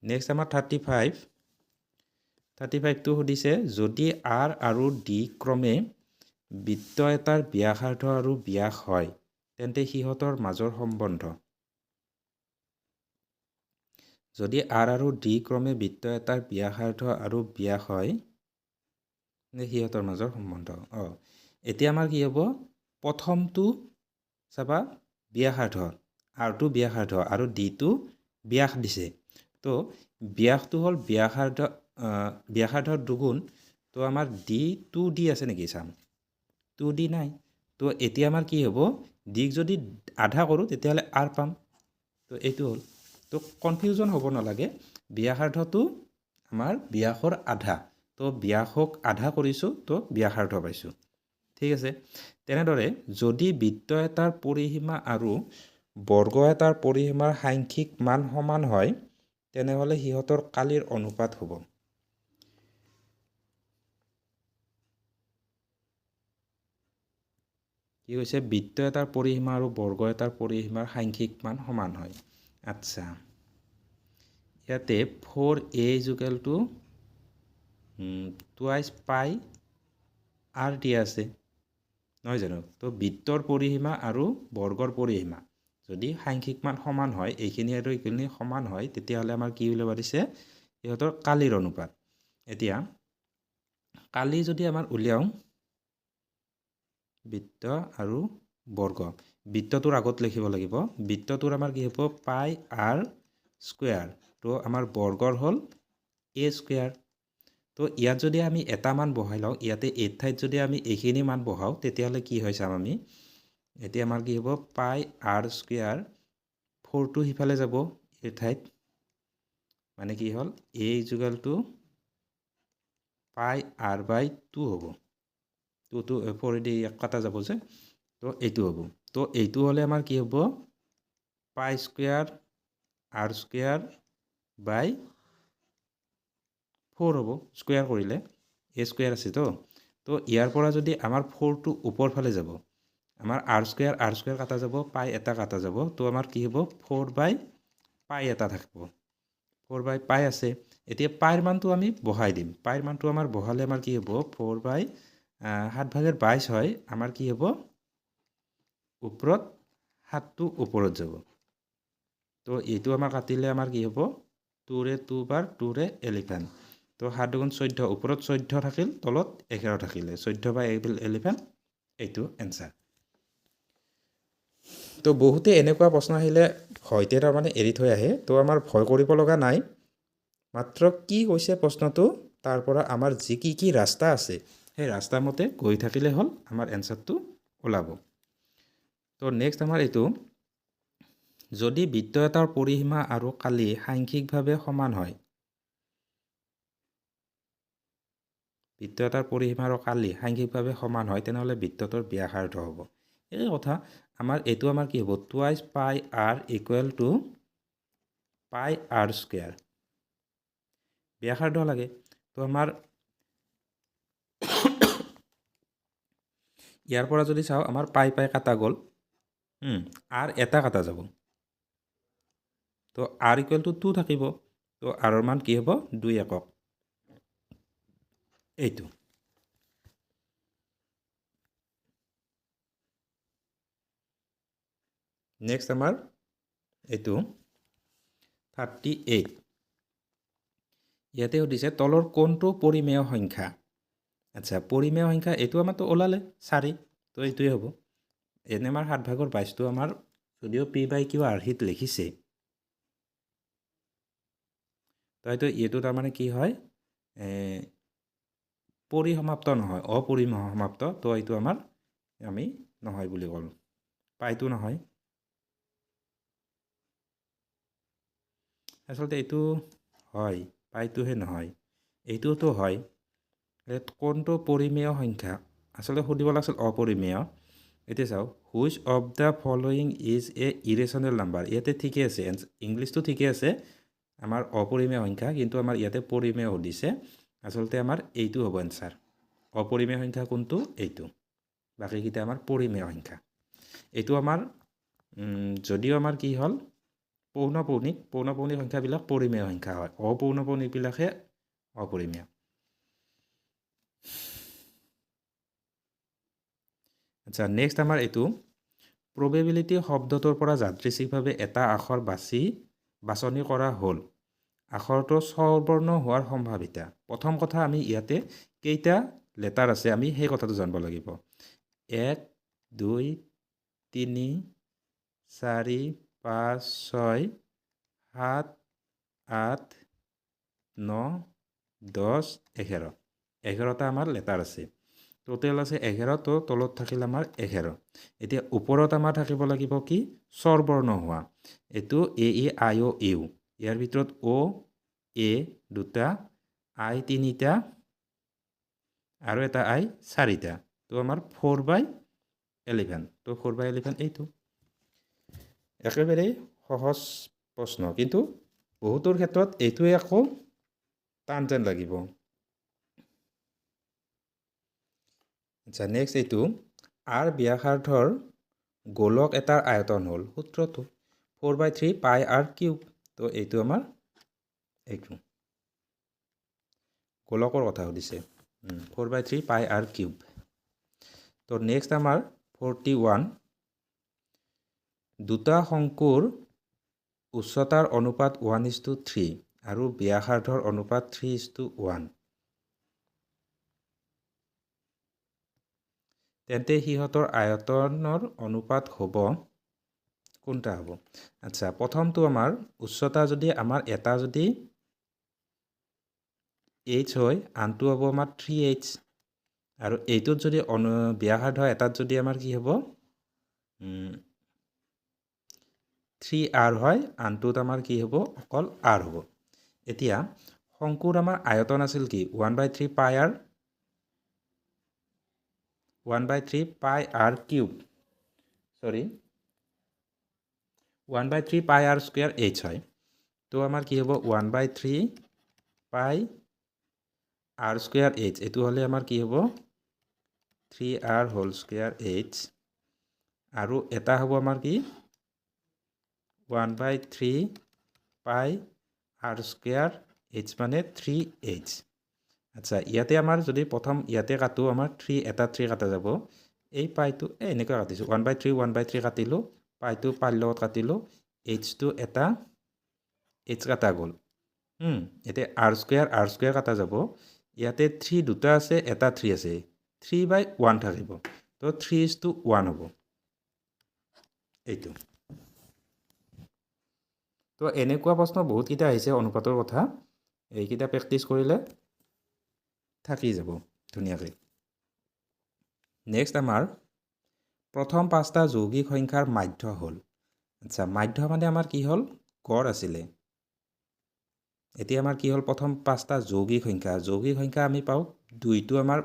নেক্সট আমাৰ 35 টো সুধিছে যদি R আৰু D ক্ৰমে বৃত্ত এটাৰ ব্যাসাৰ্ধ আৰু ব্যাস হয় তেন্তে সিহঁতৰ মাজৰ সম্বন্ধ যদি R আৰু D ক্ৰমে বৃত্ত এটাৰ ব্যাসাৰ্ধ আৰু ব্যাস হয় সিহঁতৰ মাজৰ সম্বন্ধ এতিয়া আমাৰ কি হ'ব প্ৰথমটো চাবা ব্যাসাৰ্ধ R টো ব্যাসাৰ্ধ আৰু D টো ব্যাস দিছে তো ব্যাসটো হ'ল ব্যাসাৰ্ধৰ দুগুণ তো আমাৰ D 2D আছে নেকি চাম 2D নাই তো এতিয়া আমাৰ কি হ'ব ডিক যদি আধা কৰোঁ তেতিয়াহ'লে R পাম তো এইটো হ'ল তো কনফিউজন হ'ব নালাগে ব্যাসাৰ্ধটো আমাৰ ব্যাসৰ আধা তো ব্যাসক আধা কৰিছোঁ তো ব্যাসাৰ্ধ পাইছোঁ ঠিক আছে তেনেদৰে যদি বৃত্ত এটাৰ পৰিসীমা আৰু বৰ্গ এটাৰ পৰিসীমাৰ সাংখ্যিক মান সমান হয় তেনেহ'লে সিহঁতৰ কালিৰ অনুপাত হ'ব কি হৈছে বৃত্ত এটাৰ পৰিসীমা আৰু বৰ্গ এটাৰ পৰিসীমাৰ সাংখ্যিক মান সমান হয় আচ্ছা ইয়াতে 4a = টুৱাইচ পাই R দিয়া আছে নহয় জানো তো বৃত্তৰ পৰিসীমা আৰু বৰ্গৰ পৰিসীমা যদি সাংখ্যিক মান সমান হয় এইখিনি আৰু এইখিনি সমান হয় তেতিয়াহ'লে আমাৰ কি উলিয়াব দিছে ইহঁতৰ কালিৰ অনুপাত এতিয়া কালি যদি আমাৰ উলিয়াও বৃত্ত আৰু বৰ্গ বৃত্তটোৰ আগত লিখিব লাগিব বৃত্তটোৰ আমাৰ কি হ'ব পাই R স্কোয়াৰ তো আমাৰ বৰ্গৰ হ'ল a স্কোয়াৰ তো ইয়াত যদি আমি এটা মান বহাই লওঁ ইয়াতে এই ঠাইত যদি আমি এইখিনি মান বহাওঁ তেতিয়াহ'লে কি হয় চাম আমি এতিয়া আমাৰ কি হ'ব পাই R স্কোয়াৰ 4টো সিফালে যাব এই ঠাইত মানে কি হ'ল a = পাই R/2 হ'ব 2 4 কাটা যাব যে তো এইটো হ'ব তো এইটো হ'লে আমাৰ কি হ'ব পাই স্কোয়াৰ R স্কোয়াৰ বাই 4 হ'ব স্কোয়াৰ কৰিলে a স্কোয়াৰ আছে তো ইয়াৰ পৰা যদি আমাৰ 4টো ওপৰ ফালে যাব আমাৰ R স্কোয়াৰ কাটা যাব পাই এটা কাটা যাব তো আমাৰ কি হ'ব 4/পাই এটা থাকিব 4/পাই আছে এতিয়া পাইৰ মানটো আমি বহাই দিম পাইৰ মানটো আমাৰ বহালে আমাৰ কি হ'ব 4/7/22 হয় আমাৰ কি হ'ব ওপৰত 7টো ওপৰত যাব তো এইটো আমাৰ কাটিলে আমাৰ কি হ'ব 2ৰে 2 বাৰ 2ৰে 11 তো 7 × 14 ওপৰত 14 থাকিল তলত 11 থাকিলে 14/11 এইটো এনসাৰ তো বহুতে এনেকুৱা প্ৰশ্ন আহিলে হয়তে তাৰমানে এৰি থৈ আহে তো আমাৰ ভয় কৰিব লগা নাই মাত্ৰ কি কৈছে প্ৰশ্নটো তাৰ পৰা আমাৰ যি কি ৰাস্তা আছে সেই ৰাস্তা মতে গৈ থাকিলে হ'ল আমাৰ এনসাৰটো ওলাব তো নেক্সট আমাৰ এইটো যদি বৃত্ত এটাৰ পৰিসীমা আৰু কালি সাংখ্যিকভাৱে সমান হয় বৃত্ত এটাৰ পৰিসীমা আৰু কালি সাংখ্যিকভাৱে সমান হয় তেনেহ'লে বৃত্তটোৰ ব্যাসাৰ্ধ হ'ব এই কথা আমাৰ এইটো আমাৰ কি হ'ব টুৱাইচ পাই R = পাই R স্কোয়াৰ ব্যাসাৰ্ধ লাগে তো আমাৰ ইয়াৰ পৰা যদি চাওঁ আমাৰ পাই কাটা গ'ল R এটা কাটা যাব তো R = 2 থাকিব তো R ৰ মান কি হ'ব 2 একক এইটো নেক্সট আমাৰ এইটো 38 ইয়াতে সুধিছে তলৰ কোনটো পৰিমেয় সংখ্যা আচ্ছা পৰিমেয় সংখ্যা এইটো আমাৰতো ওলালে 4 তো এইটোৱে হ'ব এনে আমাৰ 7/22টো আমাৰ যদিও p/q আৰ্হিত লিখিছে তো এইটো তাৰমানে কি হয় পৰিসমাপ্ত নহয় অপৰিসমাপ্ত তো এইটো আমাৰ আমি নহয় বুলি ক'লোঁ পাইটো নহয় আচলতে এইটো হয় পাইটোহে নহয় এইটোতো হয় কোনটো পৰিমেয় সংখ্যা আচলতে সুধিব লাগিছিল অপৰিমেয় এতিয়া চাওক which of the following is a irrational number ইয়াতে ঠিকে আছে ইংলিছটো ঠিকে আছে আমাৰ অপৰিমেয় সংখ্যা কিন্তু আমাৰ ইয়াতে পৰিমেয় সুধিছে আচলতে আমাৰ এইটো হ'ব এনসাৰ অপৰিমেয় সংখ্যা কোনটো এইটো বাকীকেইটা আমাৰ পৰিমেয় সংখ্যা এইটো আমাৰ যদিও আমাৰ কি হ'ল পৌনঃপুনিক সংখ্যাবিলাক পৰিমেয় সংখ্যা হয় অপৌনঃপুনিকবিলাকহে অপৰিমেয় আচ্ছা নেক্সট আমাৰ এইটো probability শব্দটোৰ পৰা যাদৃচ্ছিকভাৱে এটা আখৰ বাছনি কৰা হ'ল আখৰটো স্বৰবৰ্ণ হোৱাৰ সম্ভাৱিতা প্ৰথম কথা আমি ইয়াতে কেইটা লেটাৰ আছে আমি সেই কথাটো জানিব লাগিব 1 2 3 4 5 6 7 8 9 10 11 11টা আমাৰ লেটাৰ আছে টোটেল আছে 11 তো তলত থাকিল আমাৰ 11 এতিয়া ওপৰত আমাৰ থাকিব লাগিব কি স্বৰবৰ্ণ হোৱা এইটো এ ই আই অ ইউ ইয়াৰ ভিতৰত অ এ দুটা আই তিনিটা আৰু এটা আই চাৰিটা তো আমাৰ 4/11 তো 4/11 এইটো একেবাৰে সহজ প্ৰশ্ন কিন্তু বহুতৰ ক্ষেত্ৰত এইটোৱে আকৌ টান যেন লাগিব আচ্ছা নেক্সট এইটো আৰ ব্যাসাৰ্ধৰ গোলক এটাৰ আয়তন হ'ল সূত্ৰটো 4/3 পাই আৰ কিউব তো এইটো আমাৰ এইটো গোলকৰ কথা সুধিছে 4/3 পাই আৰ কিউব তো নেক্সট আমাৰ 41 দুটা শংকুৰ উচ্চতাৰ অনুপাত 1:3 আৰু ব্যাসাৰ্ধৰ অনুপাত 3:1 তেন্তে সিহঁতৰ আয়তনৰ অনুপাত হ'ব কোনটা হ'ব আচ্ছা প্ৰথমটো আমাৰ উচ্চতা যদি আমাৰ এটা যদি h হয় আনটো হ'ব আমাৰ 3h আৰু এইটোত যদি ব্যাসাৰ্ধ এটাত যদি আমাৰ কি হ'ব 3r হয় আনটোত আমাৰ কি হ'ব অকল r হ'ব এতিয়া শংকুৰ আমাৰ আয়তন আছিল কি 1/3 পাই r 1/3 পাই r কিউব সৰি 1/3 পাই r স্কোয়াৰ h হয় তো আমাৰ কি হ'ব 1/3 পাই r স্কোয়াৰ h এইটো হ'লে আমাৰ কি হ'ব 3r হোল স্কোয়াৰ h আৰু এটা হ'ব আমাৰ কি 1/3 পাই r স্কোয়াৰ h মানে 3h আচ্ছা ইয়াতে আমাৰ যদি প্ৰথম ইয়াতে কাটো আমাৰ 3 এটা 3 কাটা যাব এই পাইটো এনেকৈ কাটিছোঁ 1/3 1/3 কাটিলোঁ পাইটো পাইৰ লগত কাটিলোঁ h এটা h কাটা গ'ল এতিয়া r স্কোয়াৰ কাটা যাব ইয়াতে 3 দুটা আছে এটা 3 আছে 3/1 থাকিব তো 3:1 হ'ব এইটো তো এনেকুৱা প্ৰশ্ন বহুতকেইটা আহিছে অনুপাতৰ কথা এইকেইটা প্ৰেক্টিছ কৰিলে থাকি যাব ধুনীয়াকৈ নেক্সট আমাৰ প্ৰথম 5টা যৌগিক সংখ্যাৰ মাধ্য হ'ল আচ্ছা মাধ্য মানে আমাৰ কি হ'ল গড় আছিলে এতিয়া আমাৰ কি হ'ল প্ৰথম 5টা যৌগিক সংখ্যা আমি পাওঁ দুইটো আমাৰ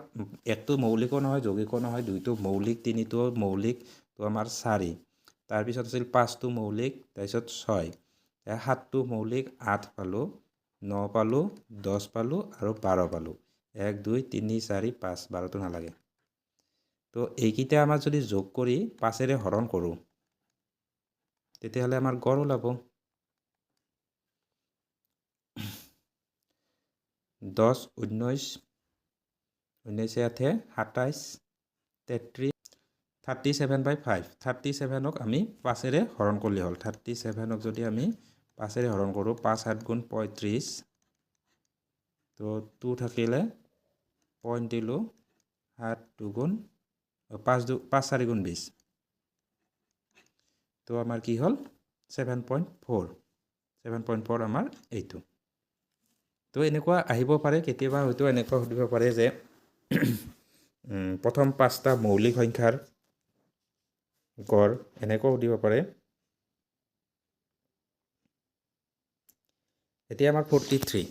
একটো মৌলিকো নহয় যৌগিকো নহয় দুইটো মৌলিক তিনিটো মৌলিক তো আমাৰ 4 তাৰপিছত আছিল 5টো মৌলিক তাৰপিছত 6 7টো মৌলিক 8 পালোঁ 9 পালোঁ 10 পালোঁ আৰু 12 পালোঁ 1 2 3 4 5 12টো নালাগে তো এইকেইটা আমাৰ যদি যোগ কৰি 5ৰে হৰণ কৰোঁ তেতিয়াহ'লে আমাৰ গড় ওলাব 10 19 19 27 33 37/5 37ক আমি 5ৰে হৰণ কৰিলে হ'ল 37ক যদি আমি 5ৰে হৰণ কৰোঁ 5 7 গুণ 35 তো 2 থাকিলে পইণ্ট দিলোঁ 7 2 5 4 গুণ 20 তো আমাৰ কি হ'ল 7.4 আমাৰ এইটো তো এনেকুৱা আহিব পাৰে কেতিয়াবা হয়তো এনেকুৱা সুধিব পাৰে যে প্ৰথম 5টা মৌলিক সংখ্যাৰ গড় এনেকুৱা সুধিব পাৰে এতিয়া আমাৰ 43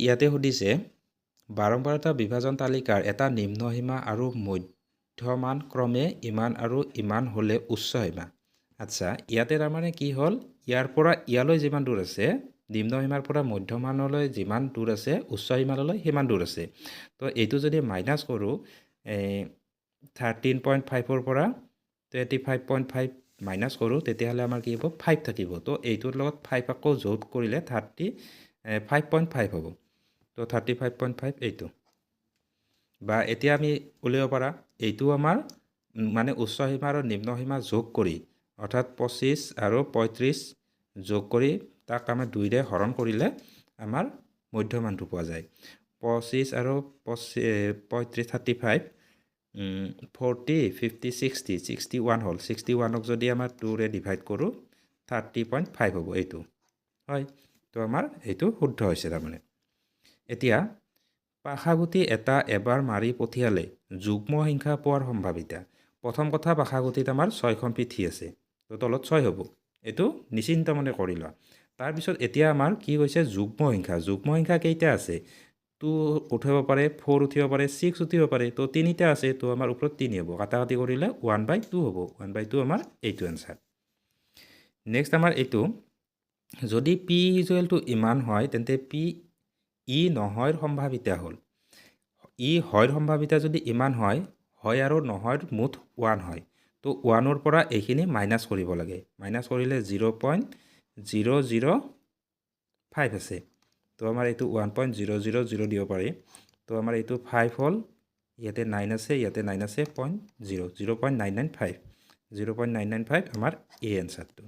ইয়াতে সুধিছে বাৰম্বাৰতা বিভাজন তালিকাৰ এটা নিম্নসীমা আৰু মধ্যমান ক্ৰমে ইমান আৰু ইমান হ'লে উচ্চ সীমা আচ্ছা ইয়াতে তাৰমানে কি হ'ল ইয়াৰ পৰা ইয়ালৈ যিমান দূৰ আছে নিম্নসীমাৰ পৰা মধ্যমানলৈ যিমান দূৰ আছে উচ্চ সীমালৈ সিমান দূৰ আছে তো এইটো যদি মাইনাছ কৰোঁ 13.5ৰ পৰা 25.5 মাইনাছ কৰোঁ তেতিয়াহ'লে আমাৰ কি হ'ব 5 থাকিব তো এইটোৰ লগত 5 আকৌ যোগ কৰিলে 35.5 হ'ব তো 35.5 এইটো বা এতিয়া আমি উলিয়াব পাৰা এইটো আমাৰ মানে উচ্চ সীমা আৰু নিম্ন সীমা যোগ কৰি অৰ্থাৎ 25 আৰু 35 যোগ কৰি তাক আমাৰ 2ৰে হৰণ কৰিলে আমাৰ মধ্যমানটো পোৱা যায় 25 আৰু 35 35 40 50 60 61 হ'ল 61ক যদি আমাৰ 2ৰে ডিভাইড কৰোঁ 30.5 হ'ব এইটো হয় তো আমাৰ এইটো শুদ্ধ হৈছে তাৰমানে এতিয়া পাশাগুটি এটা এবাৰ মাৰি পঠিয়ালে যুগ্ম সংখ্যা পোৱাৰ সম্ভাৱিতা প্ৰথম কথা পাশাগুটিত আমাৰ 6খন পিঠি আছে তো তলত 6 হ'ব এইটো নিশ্চিন্ত মনে কৰি লোৱা তাৰপিছত এতিয়া আমাৰ কি হৈছে যুগ্ম সংখ্যা কেইটা আছে 2 উঠিব পাৰে 4 উঠিব পাৰে 6 উঠিব পাৰে তো 3টা আছে তো আমাৰ ওপৰত 3 হ'ব কাটাকাটি কৰিলে 1/2 হ'ব 1/2 আমাৰ এইটো এনসাৰ নেক্সট আমাৰ এইটো যদি p = ইমান হয় তেন্তে p ই নহয়ৰ সম্ভাৱিতা হ'ল ই হয়ৰ সম্ভাৱিতা যদি ইমান হয় হয় আৰু নহয়ৰ মুঠ 1 হয় তো 1ৰ পৰা এইখিনি মাইনাছ কৰিব লাগে মাইনাছ কৰিলে 0.005 আছে তো আমাৰ এইটো 1.000 দিব পাৰি তো আমাৰ এইটো 5 হ'ল ইয়াতে 9 আছে ইয়াতে 9 আছে 0.995 আমাৰ এই এনসাৰটো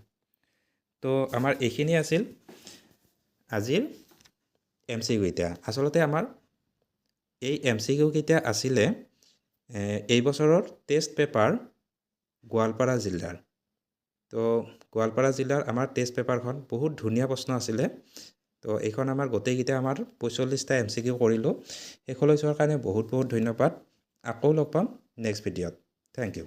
তো আমাৰ এইখিনি আছিল আজিৰ MCQ কেইটা আসলতে আমাৰ এই MCQ কেইটা আছিলে এই বছৰৰ টেষ্ট পেপাৰ গোৱালপাৰা জিলাৰ তো গোৱালপাৰা জিলাৰ আমাৰ টেষ্ট পেপাৰখন বহুত ধুনীয়া প্ৰশ্ন আছিলে তো এইখন আমাৰ গোটেইকেইটা আমাৰ 45টা MCQ কৰিলোঁ শেষলৈ চোৱাৰ কাৰণে বহুত ধন্যবাদ আকৌ লগ পাম নেক্সট ভিডিঅ'ত থেংক ইউ